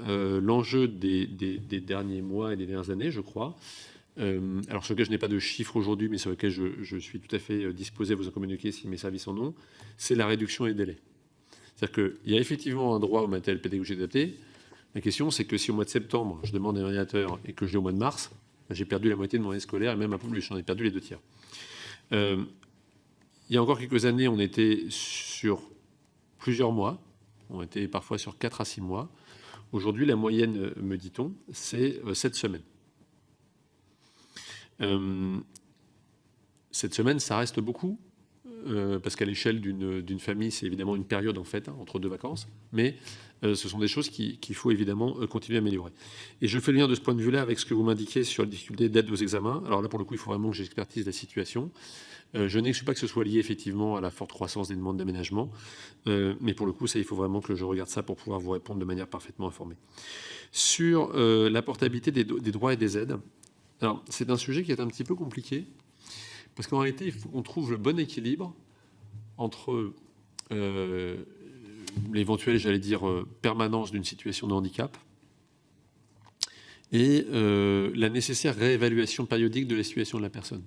l'enjeu des derniers mois et des dernières années, je crois, alors sur lequel je n'ai pas de chiffres aujourd'hui, mais sur lequel je suis tout à fait disposé à vous en communiquer si mes services en ont, c'est la réduction des délais. C'est-à-dire qu'il y a effectivement un droit au matériel pédagogique adapté. La question, c'est que si au mois de septembre, je demande un ordinateur et que je l'ai au mois de mars, j'ai perdu la moitié de mon année scolaire et même un peu plus, j'en ai perdu les 2 tiers. Il y a encore quelques années, on était sur plusieurs mois. On était parfois sur 4 à 6 mois. Aujourd'hui, la moyenne, me dit-on, c'est 7 semaines. 7 semaines, ça reste beaucoup, parce qu'à l'échelle d'une famille, c'est évidemment une période en fait, entre 2 vacances, mais ce sont des choses qu'il faut évidemment continuer à améliorer. Et je fais le lien de ce point de vue-là avec ce que vous m'indiquez sur la difficulté d'aide aux examens. Alors là, pour le coup, il faut vraiment que j'expertise la situation. Je n'exclus pas que ce soit lié effectivement à la forte croissance des demandes d'aménagement, mais pour le coup, ça, il faut vraiment que je regarde ça pour pouvoir vous répondre de manière parfaitement informée. Sur la portabilité des droits et des aides, alors c'est un sujet qui est un petit peu compliqué, parce qu'en réalité, il faut qu'on trouve le bon équilibre entre l'éventuelle, j'allais dire, permanence d'une situation de handicap et la nécessaire réévaluation périodique de la situation de la personne.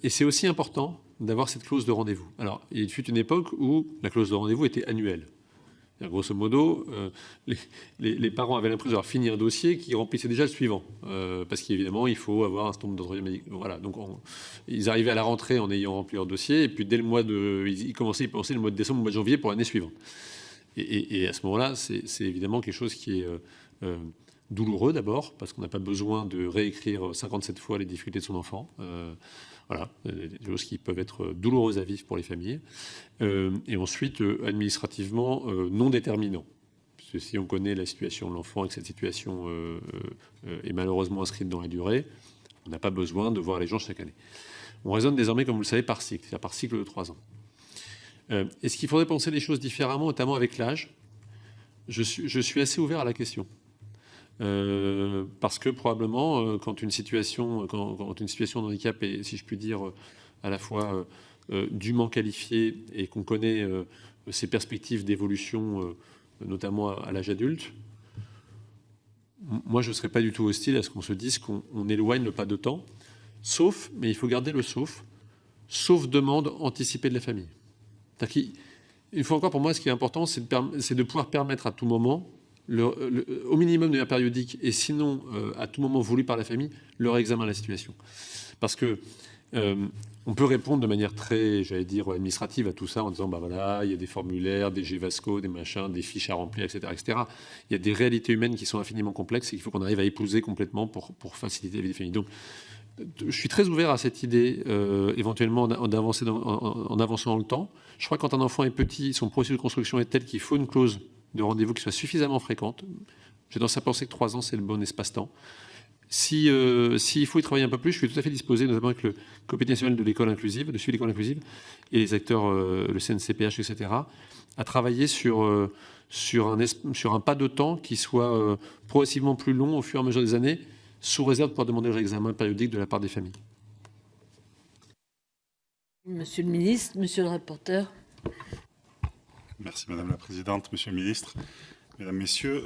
Et c'est aussi important d'avoir cette clause de rendez-vous. Alors, il fut une époque où la clause de rendez-vous était annuelle. Grosso modo, les parents avaient l'impression d'avoir fini un dossier qui remplissait déjà le suivant. Parce qu'évidemment, il faut avoir un certain nombre d'entretiens médicaux. Voilà. Donc, ils arrivaient à la rentrée en ayant rempli leur dossier. Et puis, dès le mois ils commençaient à y penser le mois de décembre, le mois de janvier pour l'année suivante. Et à ce moment-là, c'est évidemment quelque chose qui est douloureux d'abord, parce qu'on n'a pas besoin de réécrire 57 fois les difficultés de son enfant. Voilà, des choses qui peuvent être douloureuses à vivre pour les familles. Et ensuite, administrativement, non déterminant. Parce que si on connaît la situation de l'enfant et que cette situation est malheureusement inscrite dans la durée, on n'a pas besoin de voir les gens chaque année. On raisonne désormais, comme vous le savez, par cycle, c'est-à-dire par cycle de 3 ans. Est-ce qu'il faudrait penser les choses différemment, notamment avec l'âge ? Je suis assez ouvert à la question. Parce que probablement, quand une situation de handicap est, si je puis dire, à la fois dûment qualifiée et qu'on connaît ses perspectives d'évolution, notamment à l'âge adulte, moi, je ne serais pas du tout hostile à ce qu'on se dise qu'on éloigne le pas de temps, sauf, mais il faut garder le sauf demande anticipée de la famille. Il faut encore, pour moi, ce qui est important, c'est de pouvoir permettre à tout moment, au minimum de manière périodique, et sinon à tout moment voulu par la famille, leur examen de la situation. Parce que on peut répondre de manière très, j'allais dire, administrative à tout ça en disant, bah voilà, il y a des formulaires, des GVASCO, des machins, des fiches à remplir, etc., etc. Il y a des réalités humaines qui sont infiniment complexes et qu'il faut qu'on arrive à épouser complètement pour faciliter la vie des familles. Donc, je suis très ouvert à cette idée, éventuellement, d'avancer en avançant dans le temps. Je crois que quand un enfant est petit, son processus de construction est tel qu'il faut une clause de rendez-vous qui soit suffisamment fréquente. J'ai tendance à penser que 3 ans, c'est le bon espace-temps. S'il faut y travailler un peu plus, je suis tout à fait disposé, notamment avec le Comité national de l'école inclusive, de suivi de l'école inclusive, et les acteurs, le CNCPH, etc., à travailler sur un pas de temps qui soit progressivement plus long au fur et à mesure des années, sous réserve de pouvoir demander le réexamen périodique de la part des familles. Monsieur le ministre, monsieur le rapporteur. Merci Madame la Présidente, Monsieur le Ministre, Mesdames, Messieurs.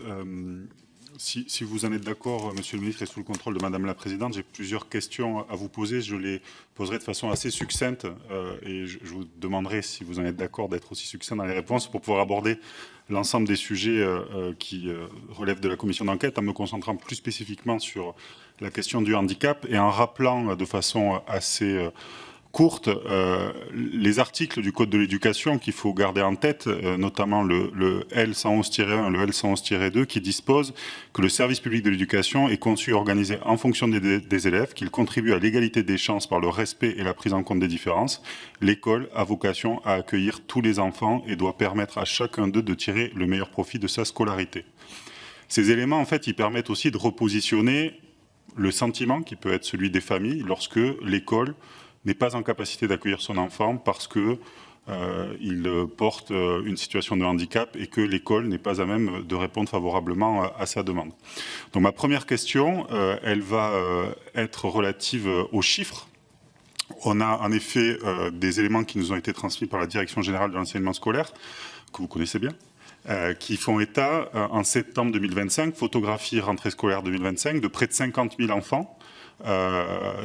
Si vous en êtes d'accord, Monsieur le Ministre, et sous le contrôle de Madame la Présidente, j'ai plusieurs questions à vous poser. Je les poserai de façon assez succincte et je vous demanderai, si vous en êtes d'accord, d'être aussi succinct dans les réponses pour pouvoir aborder l'ensemble des sujets qui relèvent de la commission d'enquête, en me concentrant plus spécifiquement sur la question du handicap et en rappelant de façon assez courte les articles du Code de l'éducation qu'il faut garder en tête, notamment le L111-1, le L111-2, qui dispose que le service public de l'éducation est conçu et organisé en fonction des élèves, qu'il contribue à l'égalité des chances par le respect et la prise en compte des différences. L'école a vocation à accueillir tous les enfants et doit permettre à chacun d'eux de tirer le meilleur profit de sa scolarité. Ces éléments, en fait, ils permettent aussi de repositionner le sentiment qui peut être celui des familles lorsque l'école n'est pas en capacité d'accueillir son enfant parce que il porte une situation de handicap et que l'école n'est pas à même de répondre favorablement à sa demande. Donc ma première question, elle va être relative aux chiffres. On a en effet des éléments qui nous ont été transmis par la Direction générale de l'enseignement scolaire, que vous connaissez bien, qui font état, en septembre 2025, photographie rentrée scolaire 2025, de près de 50 000 enfants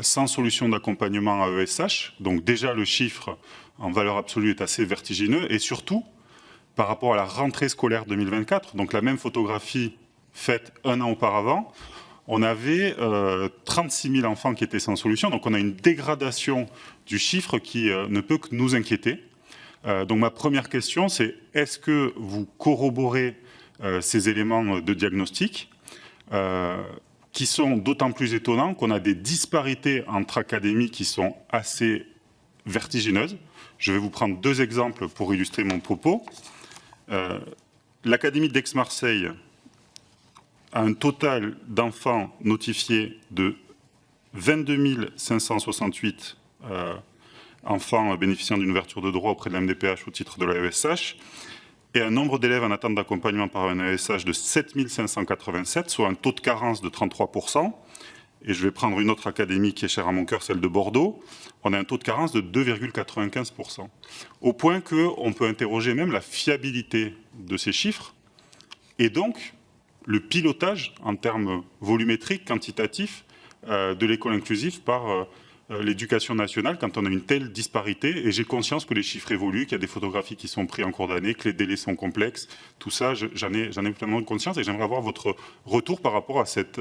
sans solution d'accompagnement à ESH. Donc déjà, le chiffre en valeur absolue est assez vertigineux. Et surtout, par rapport à la rentrée scolaire 2024, donc la même photographie faite un an auparavant, on avait 36 000 enfants qui étaient sans solution. Donc on a une dégradation du chiffre qui ne peut que nous inquiéter. Donc ma première question, c'est est-ce que vous corroborez ces éléments de diagnostic qui sont d'autant plus étonnants qu'on a des disparités entre académies qui sont assez vertigineuses. Je vais vous prendre 2 exemples pour illustrer mon propos. L'Académie d'Aix-Marseille a un total d'enfants notifiés de 22 568 enfants bénéficiant d'une ouverture de droit auprès de la MDPH au titre de la ESH, et un nombre d'élèves en attente d'accompagnement par un ESH de 7 587, soit un taux de carence de 33%. Et je vais prendre une autre académie qui est chère à mon cœur, celle de Bordeaux. On a un taux de carence de 2,95%. Au point qu'on peut interroger même la fiabilité de ces chiffres et donc le pilotage en termes volumétriques, quantitatifs de l'école inclusive par l'éducation nationale quand on a une telle disparité. Et j'ai conscience que les chiffres évoluent, qu'il y a des photographies qui sont prises en cours d'année, que les délais sont complexes. Tout ça, j'en ai pleinement conscience et j'aimerais avoir votre retour par rapport à cette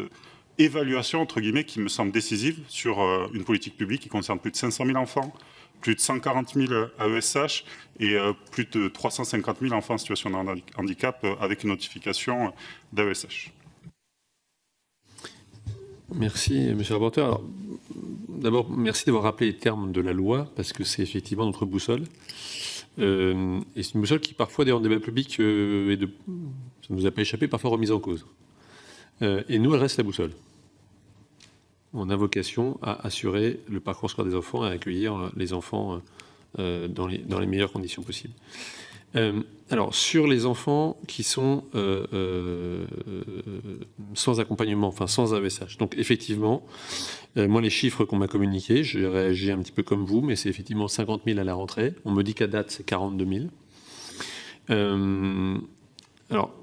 évaluation, entre guillemets, qui me semble décisive sur une politique publique qui concerne plus de 500 000 enfants, plus de 140 000 AESH et plus de 350 000 enfants en situation de handicap avec une notification d'AESH. Merci, monsieur le rapporteur. Alors, d'abord, merci d'avoir rappelé les termes de la loi, parce que c'est effectivement notre boussole. Et c'est une boussole qui, parfois, dans le débat public, ça ne nous a pas échappé, parfois remise en cause. Et nous, elle reste la boussole. On a vocation à assurer le parcours scolaire des enfants et à accueillir les enfants dans les meilleures conditions possibles. Alors, sur les enfants qui sont sans accompagnement, enfin sans AESH. Donc, effectivement, moi, les chiffres qu'on m'a communiqués, j'ai réagi un petit peu comme vous, mais c'est effectivement 50 000 à la rentrée. On me dit qu'à date, c'est 42 000. Alors,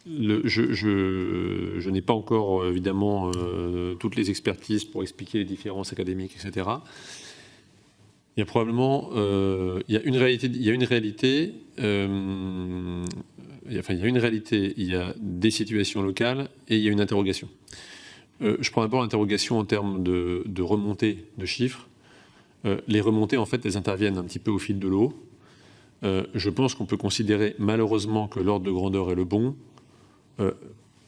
je n'ai pas encore, évidemment, toutes les expertises pour expliquer les différences académiques, etc. Il y a probablement, il y a une réalité, il y a des situations locales et il y a une interrogation. Je prends d'abord l'interrogation en termes de remontée de chiffres. Les remontées, en fait, elles interviennent un petit peu au fil de l'eau. Je pense qu'on peut considérer malheureusement que l'ordre de grandeur est le bon.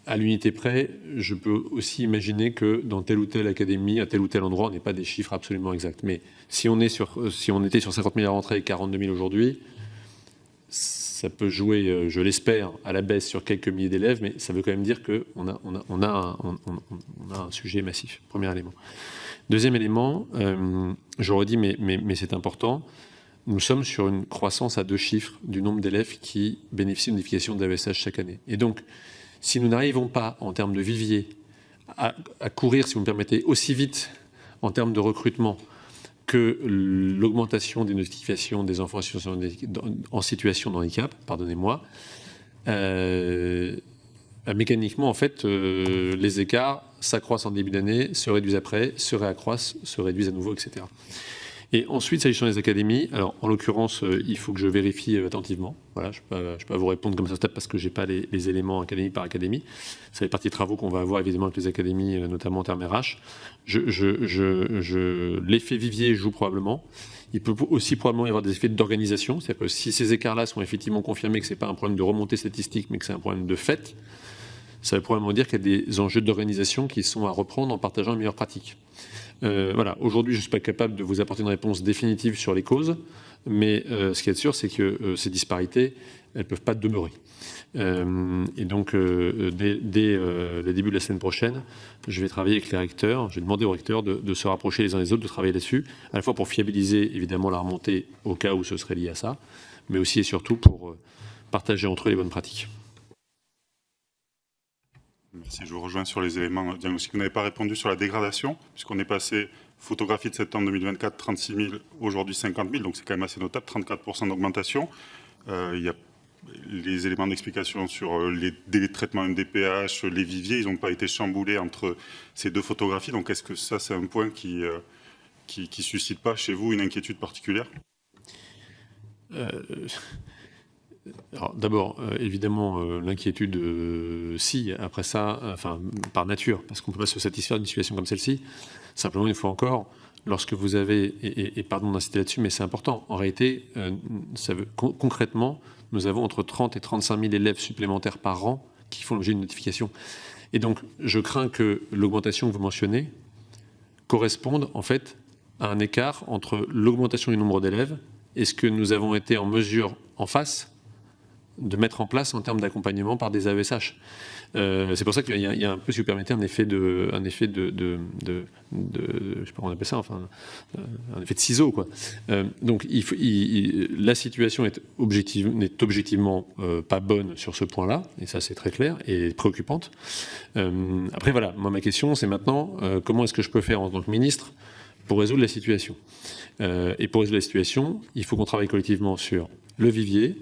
À l'unité près, je peux aussi imaginer que dans telle ou telle académie, à tel ou tel endroit, on n'ait pas des chiffres absolument exacts. Mais si on était sur 50 000 à la rentrée et 42 000 aujourd'hui, ça peut jouer, je l'espère, à la baisse sur quelques milliers d'élèves, mais ça veut quand même dire qu'on a un sujet massif. Premier élément. Deuxième élément, j'aurais dit, mais c'est important, nous sommes sur une croissance à 2 chiffres du nombre d'élèves qui bénéficient d'une notification d'AESH chaque année. Et donc, si nous n'arrivons pas, en termes de vivier, à courir, si vous me permettez, aussi vite en termes de recrutement que l'augmentation des notifications des enfants en situation de handicap, pardonnez-moi, mécaniquement, en fait, les écarts s'accroissent en début d'année, se réduisent après, se réaccroissent, se réduisent à nouveau, etc. Et ensuite, s'agissant des académies, alors en l'occurrence, il faut que je vérifie attentivement. Voilà, je ne peux pas vous répondre comme ça parce que je n'ai pas les éléments académie par académie. Ça fait partie des travaux qu'on va avoir évidemment avec les académies, notamment en termes RH. L'effet vivier joue probablement. Il peut aussi probablement y avoir des effets d'organisation. C'est-à-dire que si ces écarts-là sont effectivement confirmés que ce n'est pas un problème de remontée statistique, mais que c'est un problème de fait, ça veut probablement dire qu'il y a des enjeux d'organisation qui sont à reprendre en partageant les meilleures pratiques. Voilà. Aujourd'hui, je ne suis pas capable de vous apporter une réponse définitive sur les causes, mais ce qui est sûr, c'est que ces disparités, elles ne peuvent pas demeurer. Et donc, dès le début de la semaine prochaine, je vais travailler avec les recteurs. J'ai demandé aux recteurs de se rapprocher les uns des autres, de travailler là-dessus, à la fois pour fiabiliser évidemment la remontée au cas où ce serait lié à ça, mais aussi et surtout pour partager entre eux les bonnes pratiques. Merci, je vous rejoins sur les éléments diagnostiques. Vous n'avez pas répondu sur la dégradation, puisqu'on est passé, photographie de septembre 2024, 36 000, aujourd'hui 50 000, donc c'est quand même assez notable, 34% d'augmentation. Il y a les éléments d'explication sur les délais de traitement MDPH, les viviers, ils n'ont pas été chamboulés entre ces 2 photographies, donc est-ce que ça c'est un point qui suscite pas chez vous une inquiétude particulière ? Alors, d'abord, évidemment, l'inquiétude, si, après ça, enfin, par nature, parce qu'on ne peut pas se satisfaire d'une situation comme celle-ci. Simplement, une fois encore, lorsque vous avez, et pardon d'insister là-dessus, mais c'est important, en réalité, concrètement, nous avons entre 30 et 35 000 élèves supplémentaires par an qui font l'objet d'une notification. Et donc, je crains que l'augmentation que vous mentionnez corresponde, en fait, à un écart entre l'augmentation du nombre d'élèves et ce que nous avons été en mesure, en face, de mettre en place en termes d'accompagnement par des AESH. C'est pour ça qu'il y a un peu, si vous permettez, un effet de je sais pas comment on appelle ça, enfin, un effet de ciseau, quoi. Donc, la situation n'est objectivement pas bonne sur ce point-là, et ça c'est très clair, et préoccupante. Après, voilà, moi ma question c'est maintenant, comment est-ce que je peux faire en tant que ministre pour résoudre la situation ? Et pour résoudre la situation, il faut qu'on travaille collectivement sur le vivier,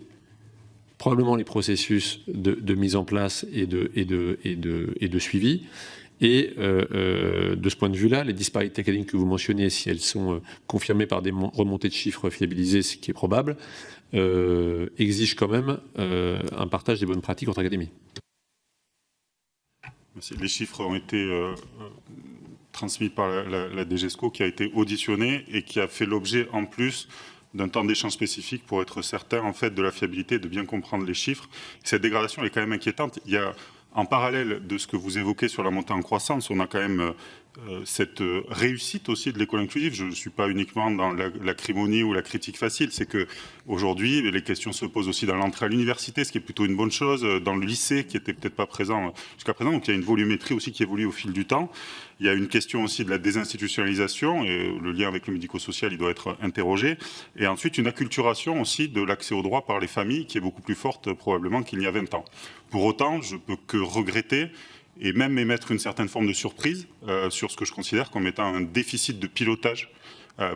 probablement les processus de mise en place et de suivi. Et de ce point de vue-là, les disparités académiques que vous mentionnez, si elles sont confirmées par des remontées de chiffres fiabilisées, ce qui est probable, exigent quand même un partage des bonnes pratiques entre académies. Les chiffres ont été transmis par la DGESCO qui a été auditionnée et qui a fait l'objet en plus d'un temps d'échange spécifique pour être certain en fait de la fiabilité, de bien comprendre les chiffres. Cette dégradation est quand même inquiétante. Il y a, en parallèle de ce que vous évoquez sur la montée en croissance, on a quand même cette réussite aussi de l'école inclusive. Je ne suis pas uniquement dans l'acrimonie ou la critique facile, c'est qu'aujourd'hui, les questions se posent aussi dans l'entrée à l'université, ce qui est plutôt une bonne chose, dans le lycée, qui n'était peut-être pas présent jusqu'à présent. Donc il y a une volumétrie aussi qui évolue au fil du temps. Il y a une question aussi de la désinstitutionnalisation, et le lien avec le médico-social, il doit être interrogé. Et ensuite, une acculturation aussi de l'accès aux droits par les familles, qui est beaucoup plus forte probablement qu'il y a 20 ans. Pour autant, je ne peux que regretter et même émettre une certaine forme de surprise sur ce que je considère comme étant un déficit de pilotage,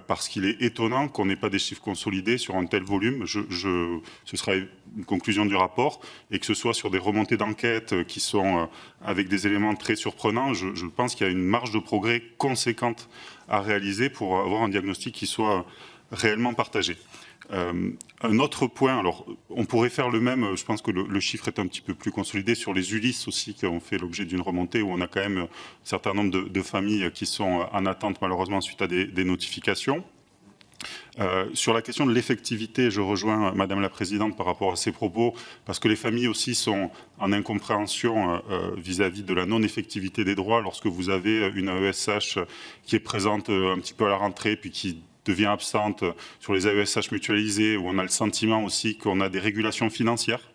parce qu'il est étonnant qu'on n'ait pas des chiffres consolidés sur un tel volume. Ce sera une conclusion du rapport, et que ce soit sur des remontées d'enquête qui sont avec des éléments très surprenants, je pense qu'il y a une marge de progrès conséquente à réaliser pour avoir un diagnostic qui soit réellement partagé. Un autre point, alors on pourrait faire le même, je pense que le chiffre est un petit peu plus consolidé sur les ULIS aussi, qui ont fait l'objet d'une remontée, où on a quand même un certain nombre de familles qui sont en attente malheureusement suite à des notifications. Sur la question de l'effectivité, je rejoins Madame la Présidente par rapport à ces propos, parce que les familles aussi sont en incompréhension vis-à-vis de la non-effectivité des droits. Lorsque vous avez une AESH qui est présente un petit peu à la rentrée, puis qui devient absente sur les AESH mutualisés, où on a le sentiment aussi qu'on a des régulations financières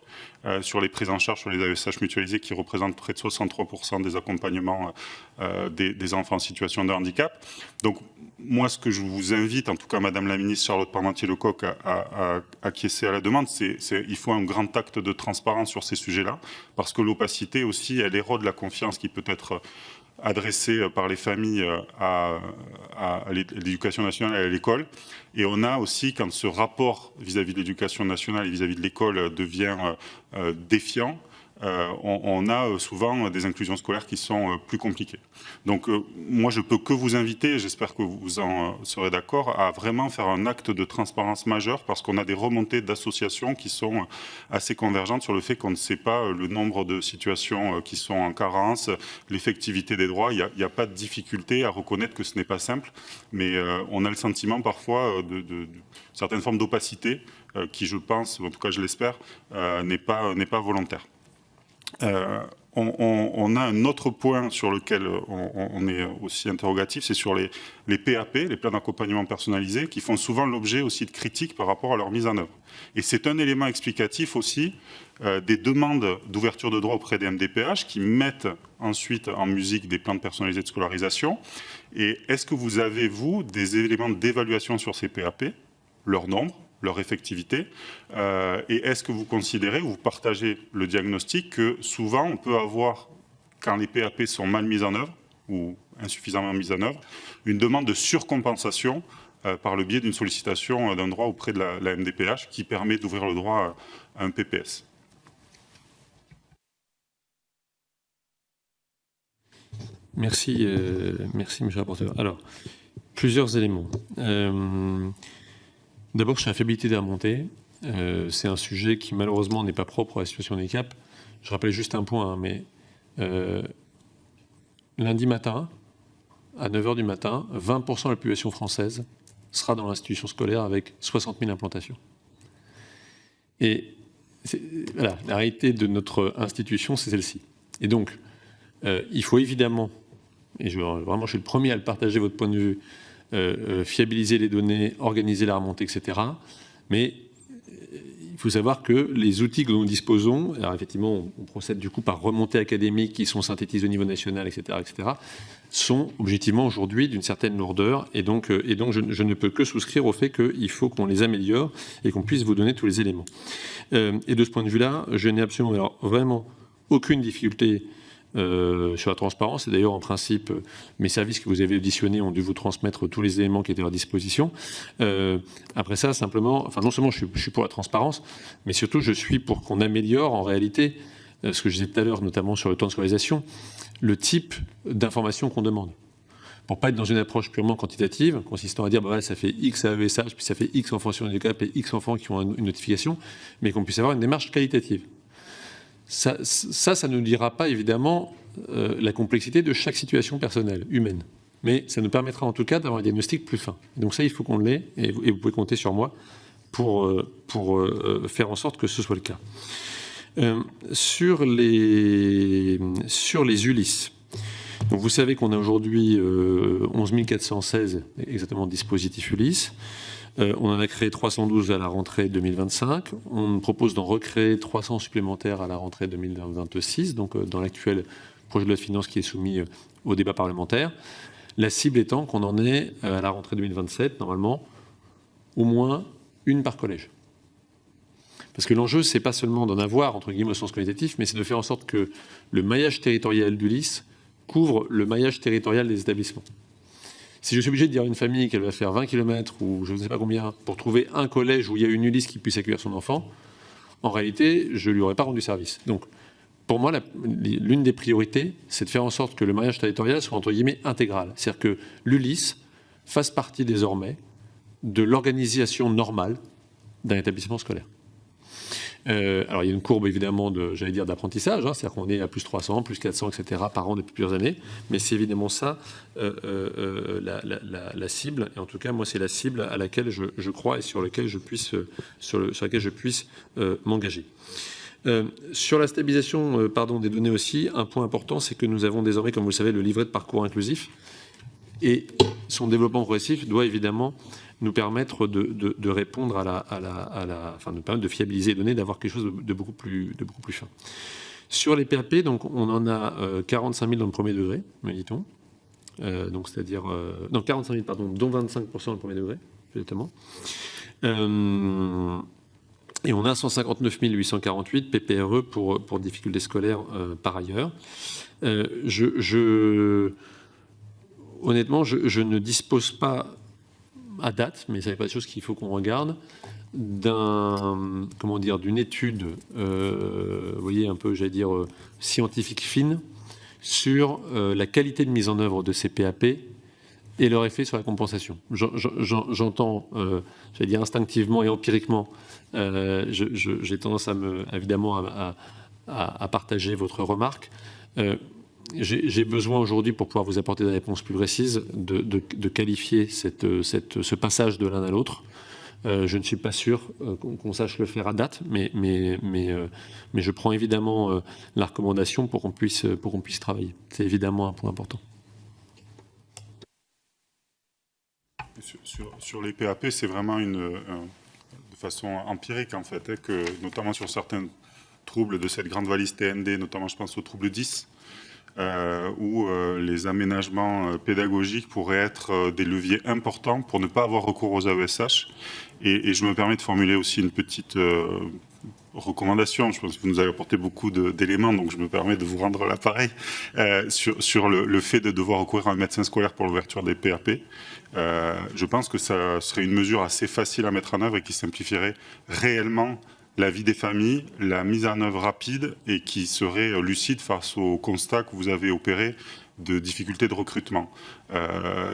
sur les prises en charge sur les AESH mutualisés, qui représentent près de 63% des accompagnements des enfants en situation de handicap. Donc moi, ce que je vous invite, en tout cas Madame la Ministre Charlotte Parmentier-Lecocq, à acquiescer à la demande, c'est il faut un grand acte de transparence sur ces sujets-là, parce que l'opacité aussi, elle érode la confiance qui peut être adressée par les familles à l'éducation nationale et à l'école. Et on a aussi, quand ce rapport vis-à-vis de l'éducation nationale et vis-à-vis de l'école devient défiant, on a souvent des inclusions scolaires qui sont plus compliquées. Donc moi, je peux que vous inviter, j'espère que vous en serez d'accord, à vraiment faire un acte de transparence majeur, parce qu'on a des remontées d'associations qui sont assez convergentes sur le fait qu'on ne sait pas le nombre de situations qui sont en carence, l'effectivité des droits. Il n'y a pas de difficulté à reconnaître que ce n'est pas simple, mais on a le sentiment parfois de certaines formes d'opacité qui, je pense, en tout cas je l'espère, n'est pas volontaire. On a un autre point sur lequel on est aussi interrogatif, c'est sur les PAP, les plans d'accompagnement personnalisés, qui font souvent l'objet aussi de critiques par rapport à leur mise en œuvre. Et c'est un élément explicatif aussi des demandes d'ouverture de droit auprès des MDPH, qui mettent ensuite en musique des plans personnalisés de scolarisation. Et est-ce que vous avez, vous, des éléments d'évaluation sur ces PAP, leur nombre, leur effectivité, et est-ce que vous considérez, ou vous partagez le diagnostic que souvent on peut avoir, quand les PAP sont mal mises en œuvre ou insuffisamment mises en œuvre, une demande de surcompensation par le biais d'une sollicitation d'un droit auprès de la MDPH qui permet d'ouvrir le droit à un PPS? Merci, merci monsieur le rapporteur. Alors, plusieurs éléments. D'abord, sur la fiabilité des remontées, c'est un sujet qui malheureusement n'est pas propre à la situation de handicap. Je rappelle juste un point, mais lundi matin, à 9h du matin, 20% de la population française sera dans l'institution scolaire avec 60 000 implantations. Et voilà, la réalité de notre institution, c'est celle-ci. Et donc, il faut évidemment, et vraiment je suis le premier à le partager, votre point de vue, fiabiliser les données, organiser la remontée, etc. Mais il faut savoir que les outils que nous disposons, alors effectivement, on procède du coup par remontées académiques qui sont synthétisées au niveau national, etc., sont objectivement aujourd'hui d'une certaine lourdeur. Et donc je ne peux que souscrire au fait qu'il faut qu'on les améliore et qu'on puisse vous donner tous les éléments. Et de ce point de vue-là, je n'ai absolument alors, vraiment aucune difficulté sur la transparence. Et d'ailleurs, en principe, mes services que vous avez auditionnés ont dû vous transmettre tous les éléments qui étaient à leur disposition. Après ça, simplement, enfin, non seulement je suis pour la transparence, mais surtout, je suis pour qu'on améliore en réalité, ce que je disais tout à l'heure, notamment sur le temps de scolarisation, le type d'information qu'on demande. Pour ne pas être dans une approche purement quantitative, consistant à dire, bah, voilà, ça fait X AESH, puis ça fait X enfants sur handicap et X enfants qui ont une notification, mais qu'on puisse avoir une démarche qualitative. Ça ne dira pas évidemment la complexité de chaque situation personnelle, humaine. Mais ça nous permettra en tout cas d'avoir un diagnostic plus fin. Donc ça, il faut qu'on l'ait, et vous pouvez compter sur moi pour faire en sorte que ce soit le cas. Sur les ULIS, Donc vous savez qu'on a aujourd'hui 11 416 exactement dispositifs Ulysse. On en a créé 312 à la rentrée 2025. On propose d'en recréer 300 supplémentaires à la rentrée 2026, donc dans l'actuel projet de loi de finances qui est soumis au débat parlementaire. La cible étant qu'on en ait à la rentrée 2027, normalement, au moins une par collège. Parce que l'enjeu, c'est pas seulement d'en avoir, entre guillemets, au sens qualitatif, mais c'est de faire en sorte que le maillage territorial d'Ulysse couvre le maillage territorial des établissements. Si je suis obligé de dire à une famille qu'elle va faire 20 km ou je ne sais pas combien pour trouver un collège où il y a une Ulysse qui puisse accueillir son enfant, en réalité, je ne lui aurais pas rendu service. Donc, pour moi, l'une des priorités, c'est de faire en sorte que le maillage territorial soit, entre guillemets, intégral. C'est-à-dire que l'Ulysse fasse partie désormais de l'organisation normale d'un établissement scolaire. Alors, il y a une courbe, évidemment, d'apprentissage. C'est-à-dire qu'on est à plus 300, plus 400, etc. par an depuis plusieurs années. Mais c'est évidemment ça, la cible. Et en tout cas, moi, c'est la cible à laquelle je crois et sur laquelle je puisse m'engager. Sur la stabilisation des données aussi, un point important, c'est que nous avons désormais, comme vous le savez, le livret de parcours inclusif. Et son développement progressif doit évidemment nous permettre de répondre enfin, nous permettre de fiabiliser les données, d'avoir quelque chose de beaucoup plus fin. Sur les PAP, donc, on en a 45 000 dans le premier degré, me dit-on. Donc, c'est-à-dire... non, 45 000, pardon, dont 25% dans le premier degré, exactement. Et on a 159 848 PPRE pour difficultés scolaires par ailleurs. Honnêtement, je ne dispose pas à date, mais ça n'est pas des choses qu'il faut qu'on regarde, d'une étude, vous voyez, un peu, j'allais dire, scientifique fine, sur la qualité de mise en œuvre de ces PAP et leur effet sur la compensation. J'entends, j'allais dire instinctivement et empiriquement, j'ai tendance évidemment à partager votre remarque. J'ai besoin aujourd'hui, pour pouvoir vous apporter des réponses plus précises, de qualifier ce passage de l'un à l'autre. Je ne suis pas sûr qu'on sache le faire à date, mais je prends évidemment la recommandation pour qu'on puisse travailler. C'est évidemment un point important. Sur les PAP, c'est vraiment de façon empirique, en fait, que notamment sur certains troubles de cette grande valise TND, notamment je pense au trouble 10, où les aménagements pédagogiques pourraient être des leviers importants pour ne pas avoir recours aux AESH. Et je me permets de formuler aussi une petite recommandation. Je pense que vous nous avez apporté beaucoup d'éléments, donc je me permets de vous rendre l'appareil sur le fait de devoir recourir à un médecin scolaire pour l'ouverture des PAP. Je pense que ça serait une mesure assez facile à mettre en œuvre et qui simplifierait réellement la vie des familles, la mise en œuvre rapide et qui serait lucide face au constat que vous avez opéré de difficultés de recrutement.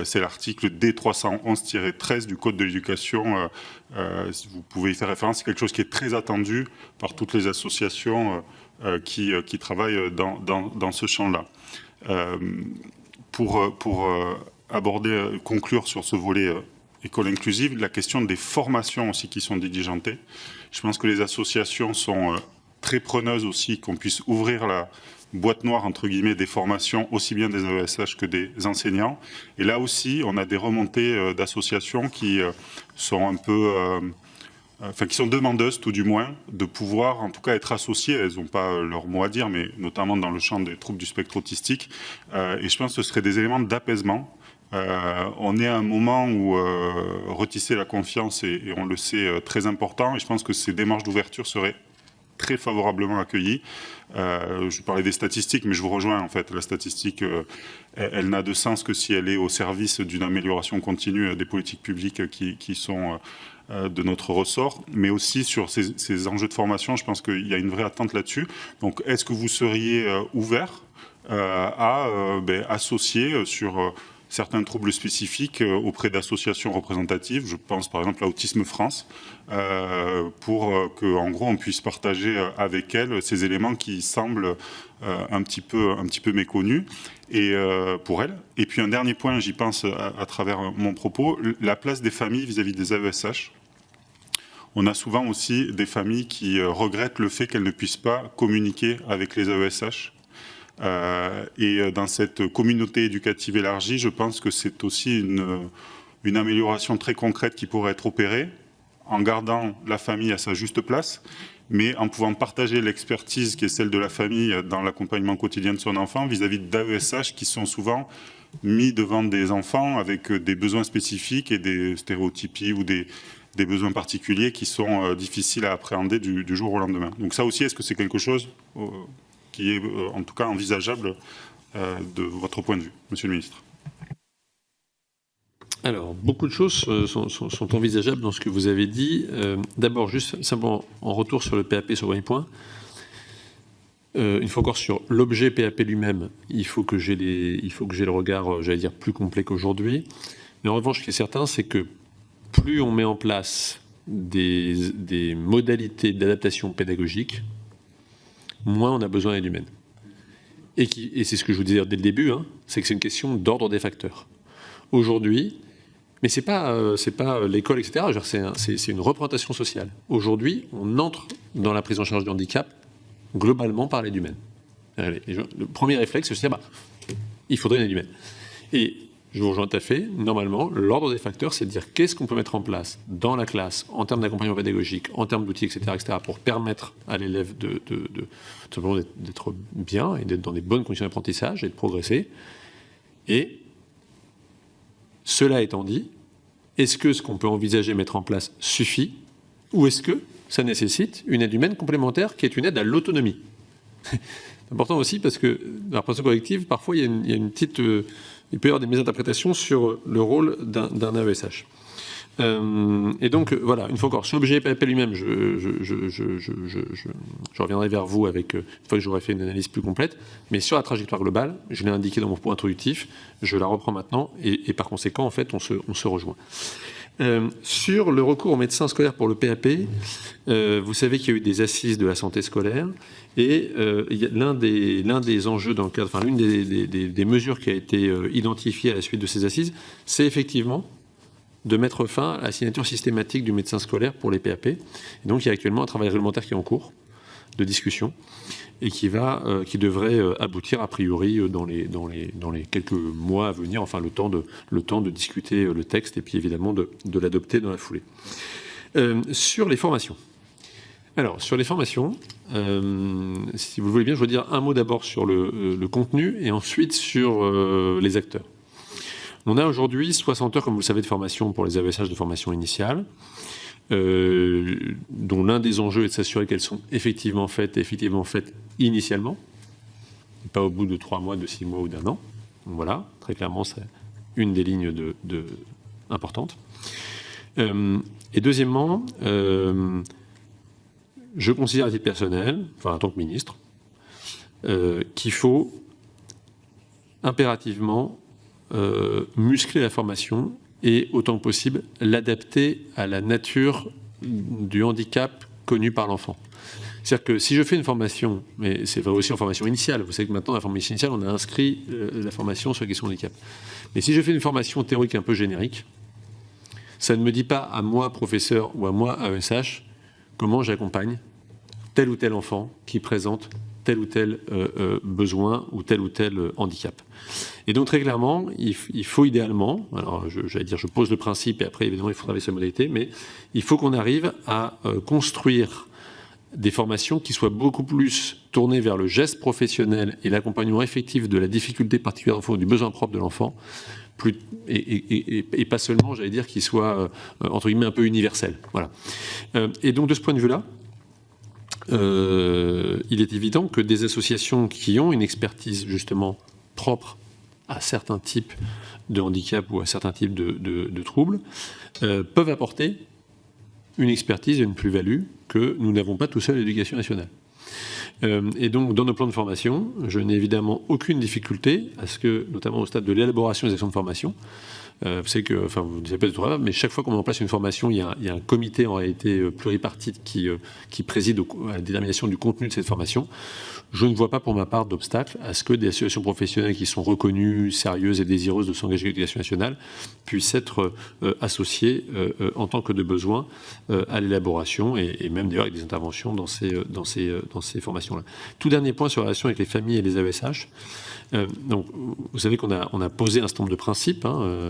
C'est l'article D311-13 du Code de l'éducation. Vous pouvez y faire référence. C'est quelque chose qui est très attendu par toutes les associations qui travaillent dans ce champ-là. Pour conclure sur ce volet école inclusive, la question des formations aussi qui sont diligentées. Je pense que les associations sont très preneuses aussi qu'on puisse ouvrir la boîte noire, entre guillemets, des formations, aussi bien des AESH que des enseignants. Et là aussi, on a des remontées d'associations qui sont un peu... qui sont demandeuses, tout du moins, de pouvoir, en tout cas, être associées. Elles n'ont pas leur mot à dire, mais notamment dans le champ des troubles du spectre autistique. Et je pense que ce serait des éléments d'apaisement. On est à un moment où retisser la confiance est, et on le sait, très important. Et je pense que ces démarches d'ouverture seraient très favorablement accueillies. Je parlais des statistiques, mais je vous rejoins en fait. La statistique, elle n'a de sens que si elle est au service d'une amélioration continue des politiques publiques qui sont de notre ressort, mais aussi sur ces enjeux de formation. Je pense qu'il y a une vraie attente là-dessus. Donc, est-ce que vous seriez ouvert à associer sur certains troubles spécifiques auprès d'associations représentatives, je pense par exemple à Autisme France, pour qu'en gros on puisse partager avec elles ces éléments qui semblent un petit peu méconnus et, pour elles. Et puis un dernier point, j'y pense à travers mon propos, la place des familles vis-à-vis des AESH. On a souvent aussi des familles qui regrettent le fait qu'elles ne puissent pas communiquer avec les AESH. Et dans cette communauté éducative élargie, je pense que c'est aussi une amélioration très concrète qui pourrait être opérée en gardant la famille à sa juste place, mais en pouvant partager l'expertise qui est celle de la famille dans l'accompagnement quotidien de son enfant vis-à-vis d'AESH qui sont souvent mis devant des enfants avec des besoins spécifiques et des stéréotypies ou des besoins particuliers qui sont difficiles à appréhender du jour au lendemain. Donc ça aussi, est-ce que c'est quelque chose qui est en tout cas envisageable de votre point de vue, Monsieur le Ministre? Alors, beaucoup de choses sont envisageables dans ce que vous avez dit. D'abord, juste simplement en retour sur le PAP sur le premier point. Une fois encore sur l'objet PAP lui-même, il faut que j'ai le regard, j'allais dire, plus complet qu'aujourd'hui. Mais en revanche, ce qui est certain, c'est que plus on met en place des modalités d'adaptation pédagogique, moins on a besoin d'aide humaine. Et c'est ce que je vous disais dès le début, hein, c'est que c'est une question d'ordre des facteurs. Aujourd'hui, mais c'est pas l'école, etc. C'est une représentation sociale. Aujourd'hui, on entre dans la prise en charge du handicap globalement par l'aide humaine. Le premier réflexe, c'est de se dire, il faudrait une aide humaine. Et je vous rejoins tout à fait. Normalement, l'ordre des facteurs, c'est de dire qu'est-ce qu'on peut mettre en place dans la classe en termes d'accompagnement pédagogique, en termes d'outils, etc., pour permettre à l'élève tout simplement d'être bien et d'être dans des bonnes conditions d'apprentissage et de progresser. Et cela étant dit, est-ce que ce qu'on peut envisager mettre en place suffit ou est-ce que ça nécessite une aide humaine complémentaire qui est une aide à l'autonomie? C'est important aussi parce que dans la représentation collective, parfois il y a une petite... il peut y avoir des mésinterprétations sur le rôle d'un AESH. Et donc, voilà, une fois encore, sur l'objet PAP lui-même, je reviendrai vers vous avec, une fois que j'aurai fait une analyse plus complète, mais sur la trajectoire globale, je l'ai indiqué dans mon point introductif, je la reprends maintenant, et par conséquent, en fait, on se rejoint. Sur le recours aux médecins scolaires pour le PAP, vous savez qu'il y a eu des assises de la santé scolaire, et l'un des enjeux dans le cadre, enfin l'une des mesures qui a été identifiée à la suite de ces assises, c'est effectivement de mettre fin à la signature systématique du médecin scolaire pour les PAP. Et donc il y a actuellement un travail réglementaire qui est en cours de discussion et qui devrait aboutir a priori dans les quelques mois à venir, enfin le temps de discuter le texte et puis évidemment de l'adopter dans la foulée. Sur les formations. Alors, sur les formations, si vous le voulez bien, je veux dire un mot d'abord sur le contenu et ensuite sur les acteurs. On a aujourd'hui 60 heures, comme vous le savez, de formation pour les AESH de formation initiale, dont l'un des enjeux est de s'assurer qu'elles sont effectivement faites initialement, et pas au bout de 3 mois, de 6 mois ou d'1 an. Donc voilà, très clairement, c'est une des lignes importantes. Et deuxièmement, je considère à titre personnel, enfin en tant que ministre, qu'il faut impérativement muscler la formation et, autant que possible, l'adapter à la nature du handicap connu par l'enfant. C'est-à-dire que si je fais une formation, mais c'est vrai aussi en formation initiale, vous savez que maintenant, dans la formation initiale, on a inscrit la formation sur la question handicap. Mais si je fais une formation théorique un peu générique, ça ne me dit pas à moi, professeur, ou à moi, AESH, comment j'accompagne tel ou tel enfant qui présente tel ou tel besoin ou tel handicap. Et donc, très clairement, il faut idéalement, alors j'allais dire, je pose le principe et après, évidemment, il faut travailler sur la modalité, mais il faut qu'on arrive à construire des formations qui soient beaucoup plus tournées vers le geste professionnel et l'accompagnement effectif de la difficulté particulière de l'enfant ou du besoin propre de l'enfant, et pas seulement, j'allais dire, qui soit, entre guillemets, un peu universel. Voilà. Et donc, de ce point de vue-là, il est évident que des associations qui ont une expertise justement propre à certains types de handicap ou à certains types de troubles peuvent apporter une expertise et une plus-value que nous n'avons pas tout seul à l'Éducation nationale. Et donc, dans nos plans de formation, je n'ai évidemment aucune difficulté à ce que, notamment au stade de l'élaboration des actions de formation, Vous savez que, enfin, vous ne savez pas du tout, mais chaque fois qu'on met en place une formation, il y a un comité en réalité pluripartite qui préside à la détermination du contenu de cette formation. Je ne vois pas pour ma part d'obstacle à ce que des associations professionnelles qui sont reconnues, sérieuses et désireuses de s'engager avec l'éducation nationale puissent être associées en tant que de besoin à l'élaboration et même d'ailleurs avec des interventions dans ces formations-là. Tout dernier point sur la relation avec les familles et les AESH. Donc, vous savez qu'on a posé un certain nombre de principes,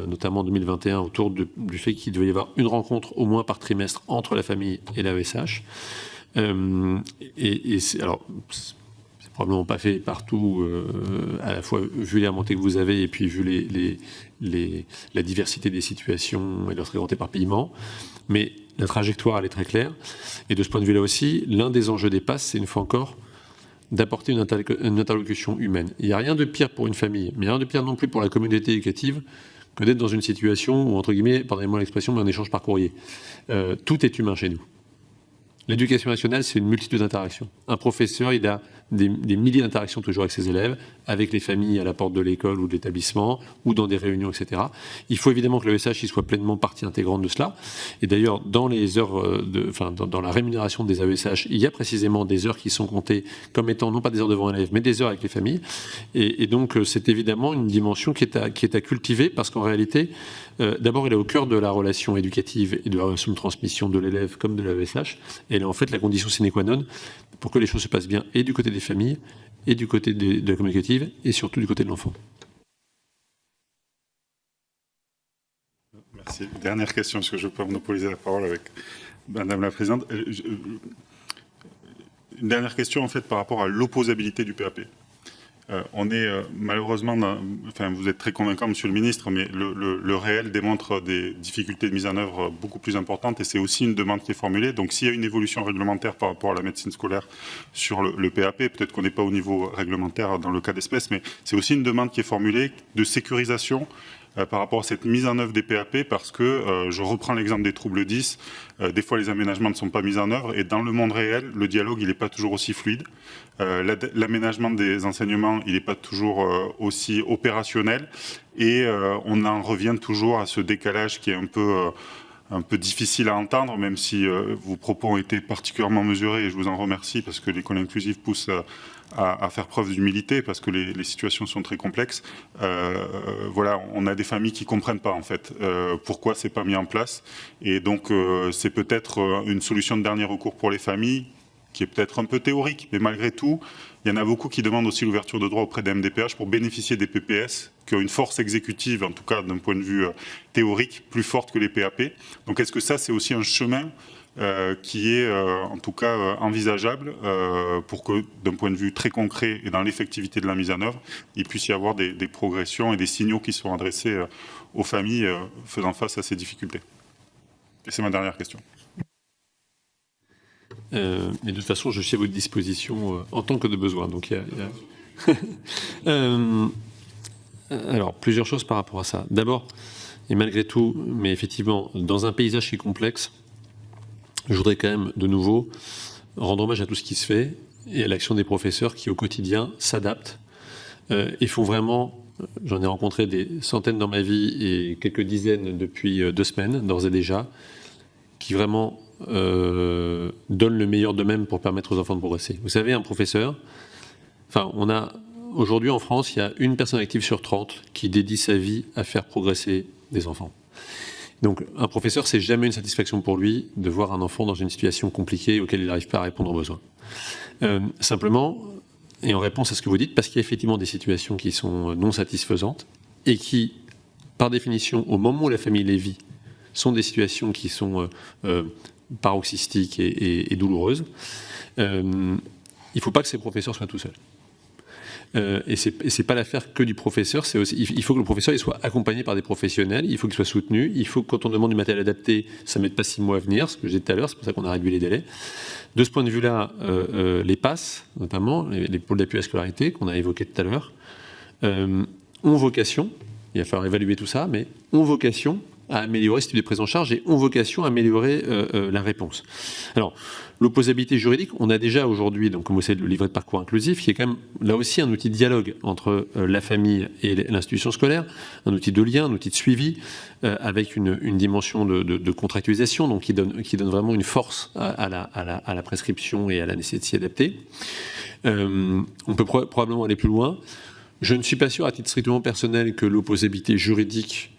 notamment en 2021, autour du fait qu'il devait y avoir une rencontre au moins par trimestre entre la famille et l'AESH. Alors, c'est probablement pas fait partout, à la fois vu les remontées que vous avez et puis vu la diversité des situations et leur très grand éparpillement. Mais la trajectoire, elle est très claire. Et de ce point de vue-là aussi, l'un des enjeux des PASS, c'est une fois encore d'apporter une interlocution humaine. Il n'y a rien de pire pour une famille, mais rien de pire non plus pour la communauté éducative que d'être dans une situation où, entre guillemets, pardonnez-moi l'expression, mais on échange par courrier. Tout est humain chez nous. L'éducation nationale, c'est une multitude d'interactions. Un professeur, il a des milliers d'interactions toujours avec ses élèves, avec les familles à la porte de l'école ou de l'établissement, ou dans des réunions, etc. Il faut évidemment que l'AESH soit pleinement partie intégrante de cela. Et d'ailleurs, dans les heures, dans la rémunération des AESH, il y a précisément des heures qui sont comptées comme étant non pas des heures devant un élève, mais des heures avec les familles. Et donc, c'est évidemment une dimension qui est à cultiver, parce qu'en réalité, d'abord, elle est au cœur de la relation éducative et de la relation de transmission de l'élève comme de l'AESH. Et elle est en fait la condition sine qua non pour que les choses se passent bien et du côté des familles, et du côté de la communicative, et surtout du côté de l'enfant. Merci. Dernière question, est-ce que je peux monopoliser la parole avec Madame la Présidente? Une dernière question, en fait, par rapport à l'opposabilité du PAP. On est malheureusement, vous êtes très convaincant, Monsieur le Ministre, mais le réel démontre des difficultés de mise en œuvre beaucoup plus importantes et c'est aussi une demande qui est formulée. Donc s'il y a une évolution réglementaire par rapport à la médecine scolaire sur le PAP, peut-être qu'on n'est pas au niveau réglementaire dans le cas d'espèce, mais c'est aussi une demande qui est formulée de sécurisation par rapport à cette mise en œuvre des PAP, parce que, je reprends l'exemple des troubles 10, des fois les aménagements ne sont pas mis en œuvre, et dans le monde réel, le dialogue, il n'est pas toujours aussi fluide. L'aménagement des enseignements, il n'est pas toujours aussi opérationnel, et on en revient toujours à ce décalage qui est un peu difficile à entendre, même si vos propos ont été particulièrement mesurés, et je vous en remercie, parce que l'école inclusive pousse à faire preuve d'humilité, parce que les situations sont très complexes. Voilà, on a des familles qui ne comprennent pas, en fait, pourquoi c'est pas mis en place. Et donc, c'est peut-être une solution de dernier recours pour les familles, qui est peut-être un peu théorique, mais malgré tout, il y en a beaucoup qui demandent aussi l'ouverture de droit auprès des MDPH pour bénéficier des PPS, qui ont une force exécutive, en tout cas d'un point de vue théorique, plus forte que les PAP. Donc est-ce que ça, c'est aussi un chemin qui est en tout cas envisageable pour que, d'un point de vue très concret et dans l'effectivité de la mise en œuvre, il puisse y avoir des progressions et des signaux qui sont adressés aux familles faisant face à ces difficultés. Et c'est ma dernière question. Mais de toute façon, je suis à votre disposition en tant que de besoin. Donc, alors, plusieurs choses par rapport à ça. D'abord, et malgré tout, mais effectivement, dans un paysage qui est complexe, je voudrais quand même, de nouveau, rendre hommage à tout ce qui se fait et à l'action des professeurs qui, au quotidien, s'adaptent et font vraiment... J'en ai rencontré des centaines dans ma vie et quelques dizaines depuis 2 semaines, d'ores et déjà, qui vraiment... donnent le meilleur d'eux-mêmes pour permettre aux enfants de progresser. Vous savez, un professeur, on a aujourd'hui en France, il y a une personne active sur 30 qui dédie sa vie à faire progresser des enfants. Donc, un professeur, c'est jamais une satisfaction pour lui de voir un enfant dans une situation compliquée auquel il n'arrive pas à répondre aux besoins. Simplement, et en réponse à ce que vous dites, parce qu'il y a effectivement des situations qui sont non satisfaisantes et qui, par définition, au moment où la famille les vit, sont des situations qui sont paroxystiques et douloureuses, il ne faut pas que ces professeurs soient tout seuls. Et c'est pas l'affaire que du professeur, c'est aussi, il faut que le professeur il soit accompagné par des professionnels, il faut qu'il soit soutenu, il faut que quand on demande du matériel adapté, ça ne mette pas 6 mois à venir, ce que j'ai dit tout à l'heure, c'est pour ça qu'on a réduit les délais. De ce point de vue-là, les PASS, notamment, les pôles d'appui à la scolarité, qu'on a évoqués tout à l'heure, ont vocation, il va falloir évaluer tout ça, mais ont vocation à améliorer ce type de prise en charge et ont vocation à améliorer la réponse. Alors, l'opposabilité juridique, on a déjà aujourd'hui, donc comme vous savez, le livret de parcours inclusif, qui est quand même là aussi un outil de dialogue entre la famille et l'institution scolaire, un outil de lien, un outil de suivi, avec une dimension de contractualisation, donc qui donne vraiment une force à la prescription et à la nécessité de s'y adapter. On peut probablement aller plus loin. Je ne suis pas sûr, à titre strictement personnel, que l'opposabilité juridique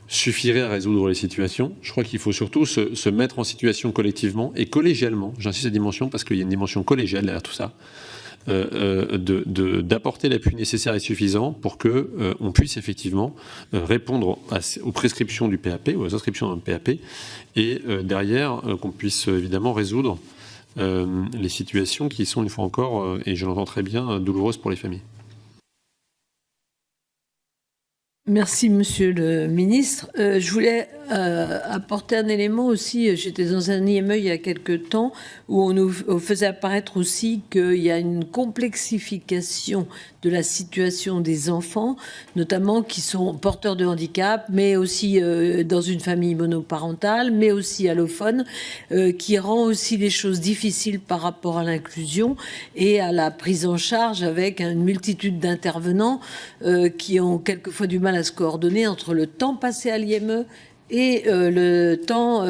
suffirait à résoudre les situations. Je crois qu'il faut surtout se mettre en situation collectivement et collégialement, j'insiste sur cette dimension parce qu'il y a une dimension collégiale derrière tout ça, d'apporter l'appui nécessaire et suffisant pour qu'on puisse effectivement répondre aux prescriptions du PAP, aux inscriptions dans le PAP, et derrière qu'on puisse évidemment résoudre les situations qui sont, une fois encore, et je l'entends très bien, douloureuses pour les familles. Merci, Monsieur le Ministre. Je voulais apporter un élément aussi. J'étais dans un IME il y a quelques temps où on nous faisait apparaître aussi qu'il y a une complexification de la situation des enfants, notamment qui sont porteurs de handicap, mais aussi dans une famille monoparentale, mais aussi allophones, qui rend aussi les choses difficiles par rapport à l'inclusion et à la prise en charge avec une multitude d'intervenants qui ont quelquefois du mal à se coordonner entre le temps passé à l'IME et le temps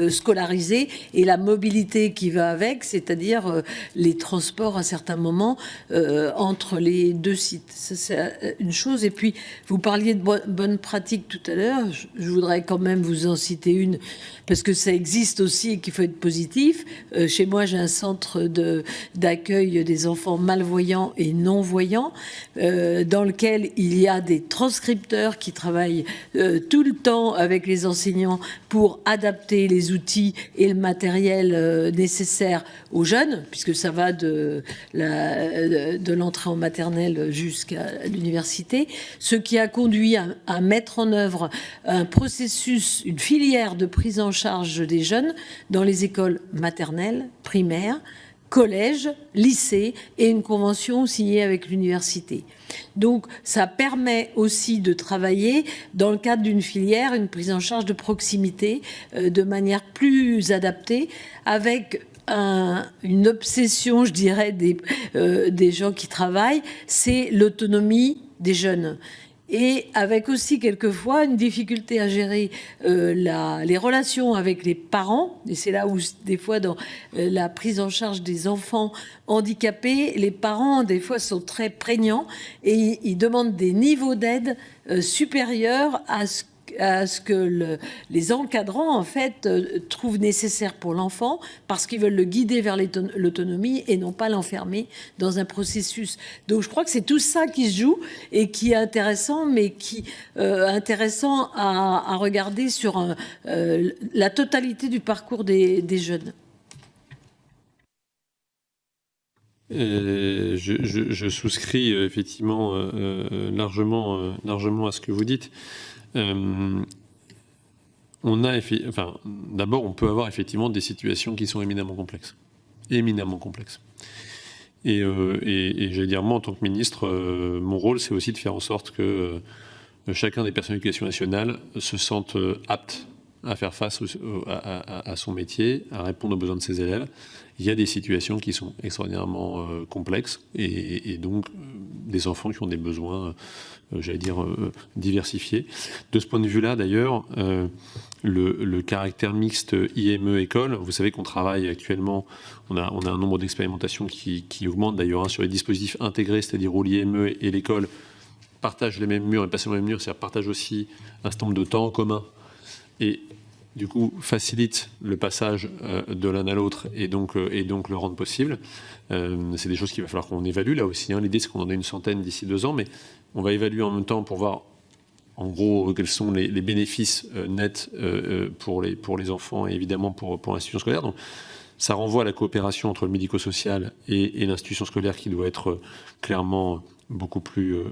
scolarisé et la mobilité qui va avec, c'est-à-dire les transports à certains moments entre les deux sites. Ça, c'est une chose. Et puis, vous parliez de bonnes pratiques tout à l'heure. Je voudrais quand même vous en citer une, parce que ça existe aussi et qu'il faut être positif. Chez moi, j'ai un centre d'accueil des enfants malvoyants et non-voyants, dans lequel il y a des transcripteurs qui travaillent tout le temps avec les enseignants pour adapter les outils et le matériel nécessaire aux jeunes, puisque ça va de l'entrée en maternelle jusqu'à l'université, ce qui a conduit à mettre en œuvre un processus, une filière de prise en charge des jeunes dans les écoles maternelles, primaires, collège, lycée et une convention signée avec l'université. Donc, ça permet aussi de travailler dans le cadre d'une filière, une prise en charge de proximité de manière plus adaptée, avec une obsession, je dirais, des gens qui travaillent, c'est l'autonomie des jeunes. Et avec aussi quelquefois une difficulté à gérer les relations avec les parents. Et c'est là où, des fois, dans la prise en charge des enfants handicapés, les parents, des fois, sont très prégnants et ils demandent des niveaux d'aide supérieurs à ce que les encadrants, en fait, trouvent nécessaire pour l'enfant, parce qu'ils veulent le guider vers l'autonomie et non pas l'enfermer dans un processus. Donc je crois que c'est tout ça qui se joue et qui est intéressant, mais qui intéressant à regarder sur la totalité du parcours des jeunes. Je souscris effectivement largement à ce que vous dites. D'abord, on peut avoir effectivement des situations qui sont éminemment complexes. Et j'allais dire, moi, en tant que ministre, mon rôle, c'est aussi de faire en sorte que chacun des personnes de l'éducation nationale se sente apte à faire face à son métier, à répondre aux besoins de ses élèves. Il y a des situations qui sont extraordinairement complexes et donc des enfants qui ont des besoins, diversifiés. De ce point de vue-là, d'ailleurs, le caractère mixte IME-école, vous savez qu'on travaille actuellement, on a un nombre d'expérimentations qui augmente d'ailleurs sur les dispositifs intégrés, c'est-à-dire où l'IME et l'école partagent les mêmes murs, et pas seulement les mêmes murs, c'est-à-dire partagent aussi un certain nombre de temps en commun, et du coup facilite le passage de l'un à l'autre et donc le rendre possible. C'est des choses qu'il va falloir qu'on évalue là aussi. L'idée, c'est qu'on en ait une centaine d'ici 2 ans, mais on va évaluer en même temps pour voir en gros quels sont les bénéfices nets pour les enfants et évidemment pour l'institution scolaire. Donc, ça renvoie à la coopération entre le médico-social et l'institution scolaire qui doit être clairement beaucoup plus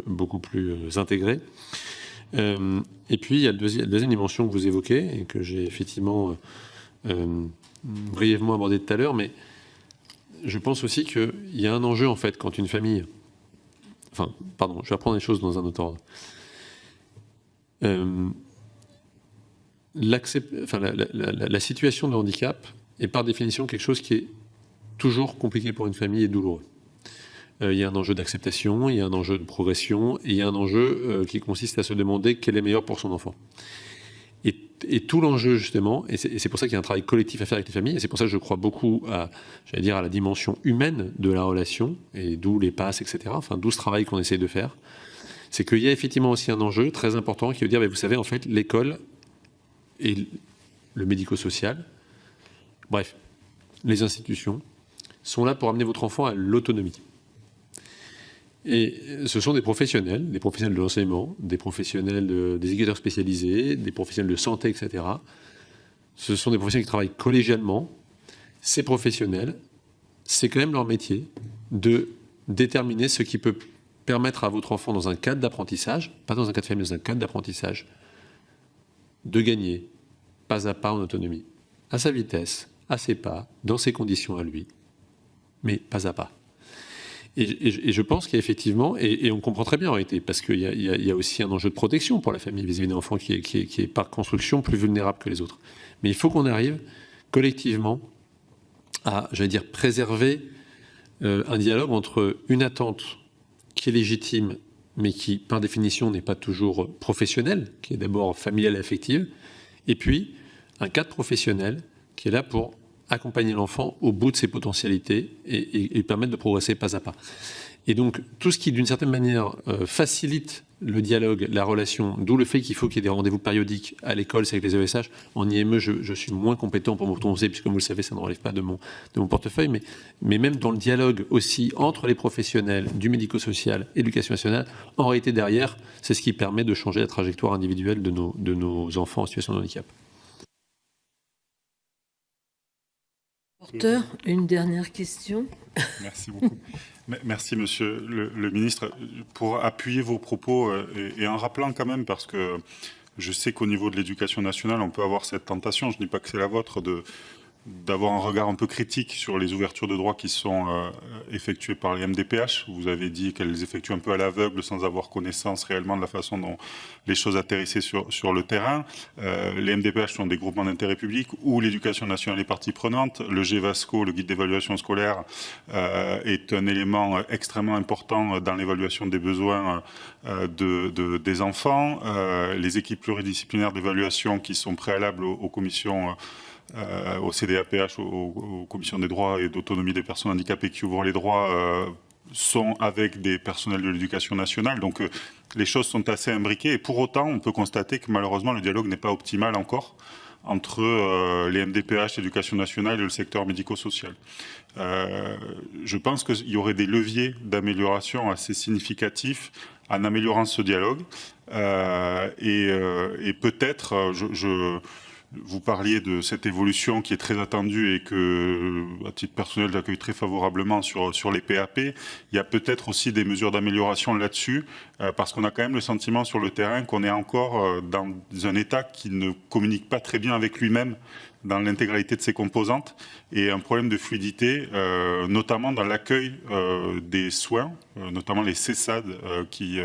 intégrée. Et puis, il y a la deuxième dimension que vous évoquez et que j'ai effectivement brièvement abordé tout à l'heure, mais je pense aussi qu'il y a un enjeu, en fait, quand une famille... je vais reprendre les choses dans un autre ordre. la situation de handicap est par définition quelque chose qui est toujours compliqué pour une famille et douloureux. Il y a un enjeu d'acceptation, il y a un enjeu de progression, et il y a un enjeu qui consiste à se demander quel est meilleur pour son enfant. Et tout l'enjeu, justement, et c'est pour ça qu'il y a un travail collectif à faire avec les familles, et c'est pour ça que je crois beaucoup à la dimension humaine de la relation, et d'où les passes, etc., enfin, d'où ce travail qu'on essaie de faire, c'est qu'il y a effectivement aussi un enjeu très important qui veut dire, vous savez, en fait, l'école et le médico-social, bref, les institutions, sont là pour amener votre enfant à l'autonomie. Et ce sont des professionnels de l'enseignement, des professionnels des éducateurs spécialisés, des professionnels de santé, etc. Ce sont des professionnels qui travaillent collégialement. Ces professionnels, c'est quand même leur métier de déterminer ce qui peut permettre à votre enfant, dans un cadre d'apprentissage, pas dans un cadre familial, dans un cadre d'apprentissage, de gagner pas à pas en autonomie, à sa vitesse, à ses pas, dans ses conditions à lui, mais pas à pas. Et je pense qu'il y a effectivement, et on comprend très bien en réalité, parce qu'il y a aussi un enjeu de protection pour la famille vis-à-vis d'un enfant qui est par construction plus vulnérable que les autres. Mais il faut qu'on arrive collectivement à, préserver un dialogue entre une attente qui est légitime, mais qui, par définition, n'est pas toujours professionnelle, qui est d'abord familiale et affective, et puis un cadre professionnel qui est là pour accompagner l'enfant au bout de ses potentialités et permettre de progresser pas à pas. Et donc, tout ce qui, d'une certaine manière, facilite le dialogue, la relation, d'où le fait qu'il faut qu'il y ait des rendez-vous périodiques à l'école, c'est avec les ESH. En IME, je suis moins compétent pour vous prononcer, puisque, comme vous le savez, ça ne relève pas de mon portefeuille, mais même dans le dialogue aussi entre les professionnels du médico-social et l'éducation nationale, en réalité, derrière, c'est ce qui permet de changer la trajectoire individuelle de nos enfants en situation de handicap. Une dernière question. Merci beaucoup. Merci, monsieur le ministre. Pour appuyer vos propos, et en rappelant quand même, parce que je sais qu'au niveau de l'éducation nationale, on peut avoir cette tentation, je ne dis pas que c'est la vôtre, d'avoir un regard un peu critique sur les ouvertures de droits qui sont effectuées par les MDPH. Vous avez dit qu'elles les effectuent un peu à l'aveugle, sans avoir connaissance réellement de la façon dont les choses atterrissaient sur le terrain. Les MDPH sont des groupements d'intérêt public où l'éducation nationale est partie prenante. Le GEVASCO, le guide d'évaluation scolaire, est un élément extrêmement important dans l'évaluation des besoins des enfants. Les équipes pluridisciplinaires d'évaluation qui sont préalables aux commissions au CDAPH, aux commissions des droits et d'autonomie des personnes handicapées qui ouvrent les droits, sont avec des personnels de l'éducation nationale. Donc les choses sont assez imbriquées et pour autant on peut constater que malheureusement le dialogue n'est pas optimal encore entre les MDPH, l'éducation nationale et le secteur médico-social. Je pense qu'il y aurait des leviers d'amélioration assez significatifs en améliorant ce dialogue et peut-être, vous parliez de cette évolution qui est très attendue et que, à titre personnel, j'accueille très favorablement sur les PAP. Il y a peut-être aussi des mesures d'amélioration là-dessus, parce qu'on a quand même le sentiment sur le terrain qu'on est encore dans un état qui ne communique pas très bien avec lui-même dans l'intégralité de ses composantes, et un problème de fluidité, notamment dans l'accueil des soins, notamment les CESAD qui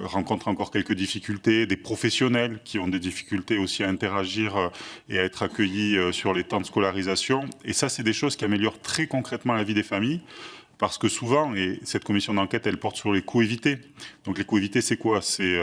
rencontrent encore quelques difficultés, des professionnels qui ont des difficultés aussi à interagir et à être accueillis sur les temps de scolarisation. Et ça, c'est des choses qui améliorent très concrètement la vie des familles, parce que souvent, et cette commission d'enquête, elle porte sur les coûts évités. Donc les coûts évités, c'est quoi? C'est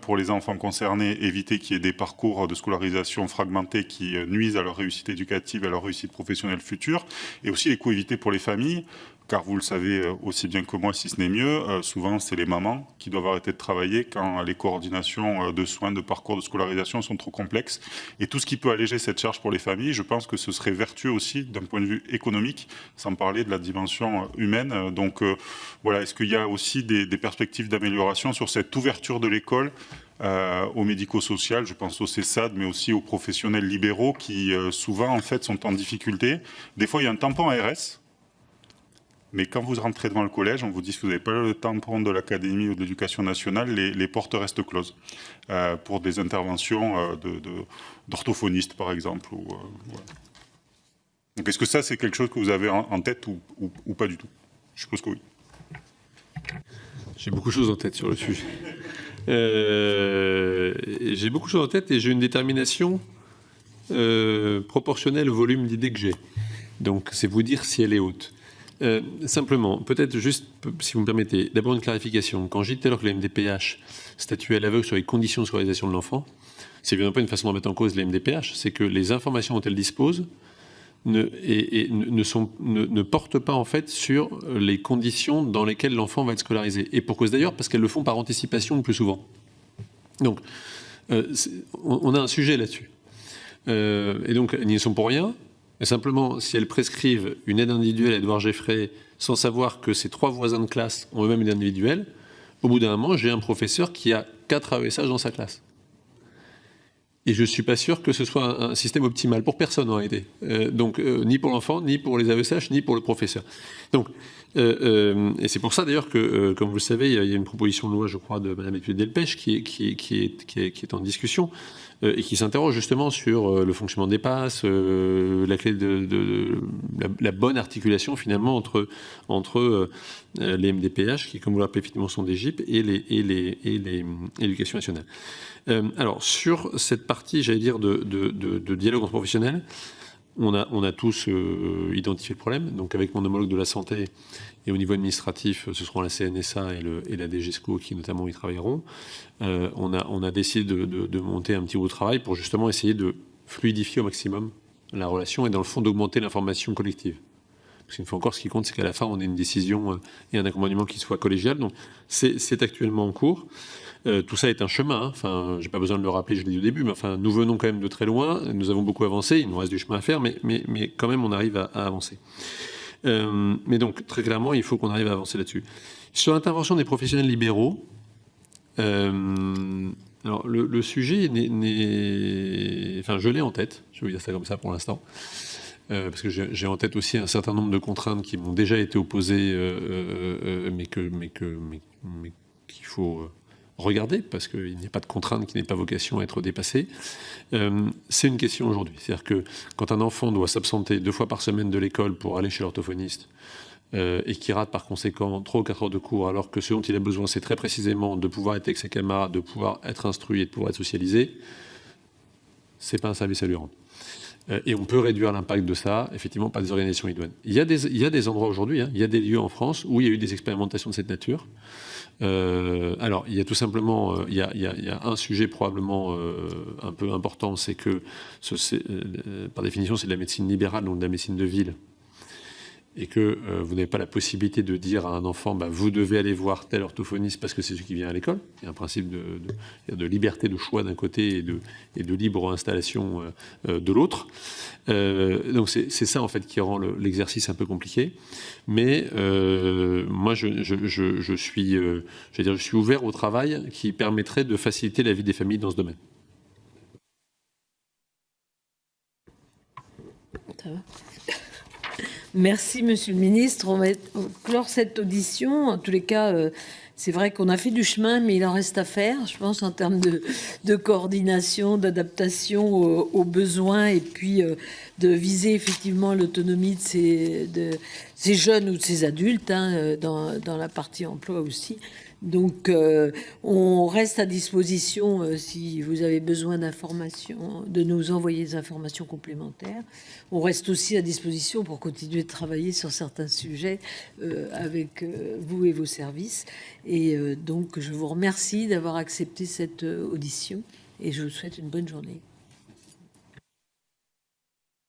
pour les enfants concernés, éviter qu'il y ait des parcours de scolarisation fragmentés qui nuisent à leur réussite éducative, à leur réussite professionnelle future, et aussi les coûts évités pour les familles, car vous le savez aussi bien que moi, si ce n'est mieux, souvent c'est les mamans qui doivent arrêter de travailler quand les coordinations de soins, de parcours de scolarisation sont trop complexes. Et tout ce qui peut alléger cette charge pour les familles, je pense que ce serait vertueux aussi d'un point de vue économique, sans parler de la dimension humaine. Donc voilà, est-ce qu'il y a aussi des perspectives d'amélioration sur cette ouverture de l'école au médico-social, je pense au CESAD, mais aussi aux professionnels libéraux qui souvent en fait sont en difficulté. Des fois il y a un tampon ARS, mais quand vous rentrez devant le collège, on vous dit que vous n'avez pas le tampon de l'académie ou de l'éducation nationale, les portes restent closes pour des interventions d'orthophonistes, par exemple. Voilà. Donc est-ce que ça, c'est quelque chose que vous avez en tête ou pas du tout? Je suppose que oui. J'ai beaucoup de choses en tête sur le sujet. J'ai beaucoup de choses en tête et j'ai une détermination proportionnelle au volume d'idées que j'ai. Donc, c'est vous dire si elle est haute. Simplement, peut-être juste, si vous me permettez, d'abord une clarification. Quand j'ai dit tout à l'heure que la MDPH statuait à l'aveugle sur les conditions de scolarisation de l'enfant, c'est évidemment pas une façon de remettre en cause les MDPH, c'est que les informations dont elles disposent ne portent pas en fait sur les conditions dans lesquelles l'enfant va être scolarisé. Et pour cause d'ailleurs, parce qu'elles le font par anticipation le plus souvent. Donc, on a un sujet là-dessus. Et donc, elles n'y sont pour rien. Mais simplement, si elles prescrivent une aide individuelle à Édouard Geffray sans savoir que ses 3 voisins de classe ont eux-mêmes une aide individuelle, au bout d'un moment, j'ai un professeur qui a 4 AESH dans sa classe. Et je ne suis pas sûr que ce soit un système optimal pour personne en réalité. Donc, ni pour l'enfant, ni pour les AESH, ni pour le professeur. Donc, et c'est pour ça d'ailleurs que, comme vous le savez, il y a une proposition de loi, je crois, de Mme Étude Delpech qui est en discussion et qui s'interroge justement sur le fonctionnement des passes, la clé de la bonne articulation finalement entre les MDPH, qui, comme vous l'appelez, effectivement sont des GIP, et l'éducation nationale. Alors, sur cette partie, j'allais dire, de dialogue entre professionnels, on a tous identifié le problème. Donc, avec mon homologue de la santé et au niveau administratif, ce seront la CNSA et la DGESCO qui, notamment, y travailleront. On a décidé de monter un petit groupe de travail pour justement essayer de fluidifier au maximum la relation et, dans le fond, d'augmenter l'information collective. Parce qu'une fois encore, ce qui compte, c'est qu'à la fin, on ait une décision et un accompagnement qui soit collégial. Donc, c'est actuellement en cours. Tout ça est un chemin. Enfin, j'ai pas besoin de le rappeler, je l'ai dit au début, mais enfin, nous venons quand même de très loin. Nous avons beaucoup avancé. Il nous reste du chemin à faire, mais quand même, on arrive à avancer. Mais donc, très clairement, il faut qu'on arrive à avancer là-dessus. Sur l'intervention des professionnels libéraux, alors le sujet enfin, je l'ai en tête. Je vais vous dire ça comme ça pour l'instant. Parce que j'ai en tête aussi un certain nombre de contraintes qui m'ont déjà été opposées, mais qu'il faut regarder, parce qu'il n'y a pas de contrainte qui n'ait pas vocation à être dépassée. C'est une question aujourd'hui. C'est-à-dire que quand un enfant doit s'absenter 2 fois par semaine de l'école pour aller chez l'orthophoniste, et qui rate par conséquent 3 ou 4 heures de cours, alors que ce dont il a besoin, c'est très précisément de pouvoir être avec ses camarades, de pouvoir être instruit et de pouvoir être socialisé, c'est pas un service à lui rendre. Et on peut réduire l'impact de ça, effectivement, par des organisations idoines. Il y a des endroits aujourd'hui, il y a des lieux en France où il y a eu des expérimentations de cette nature. Alors, il y a tout simplement, il y a un sujet probablement un peu important, c'est que, par définition, c'est de la médecine libérale, donc de la médecine de ville, et que vous n'avez pas la possibilité de dire à un enfant, vous devez aller voir tel orthophoniste parce que c'est celui qui vient à l'école. Il y a un principe de liberté de choix d'un côté et de libre installation de l'autre. Donc c'est ça en fait qui rend l'exercice un peu compliqué. Mais moi je suis ouvert au travail qui permettrait de faciliter la vie des familles dans ce domaine. Ça va. Merci, Monsieur le Ministre. On va clore cette audition. En tous les cas, c'est vrai qu'on a fait du chemin, mais il en reste à faire, je pense, en termes de coordination, d'adaptation aux besoins, et puis de viser effectivement l'autonomie de ces jeunes ou de ces adultes, dans la partie emploi aussi. Donc, on reste à disposition si vous avez besoin d'informations, de nous envoyer des informations complémentaires. On reste aussi à disposition pour continuer de travailler sur certains sujets avec vous et vos services. Et donc, je vous remercie d'avoir accepté cette audition et je vous souhaite une bonne journée.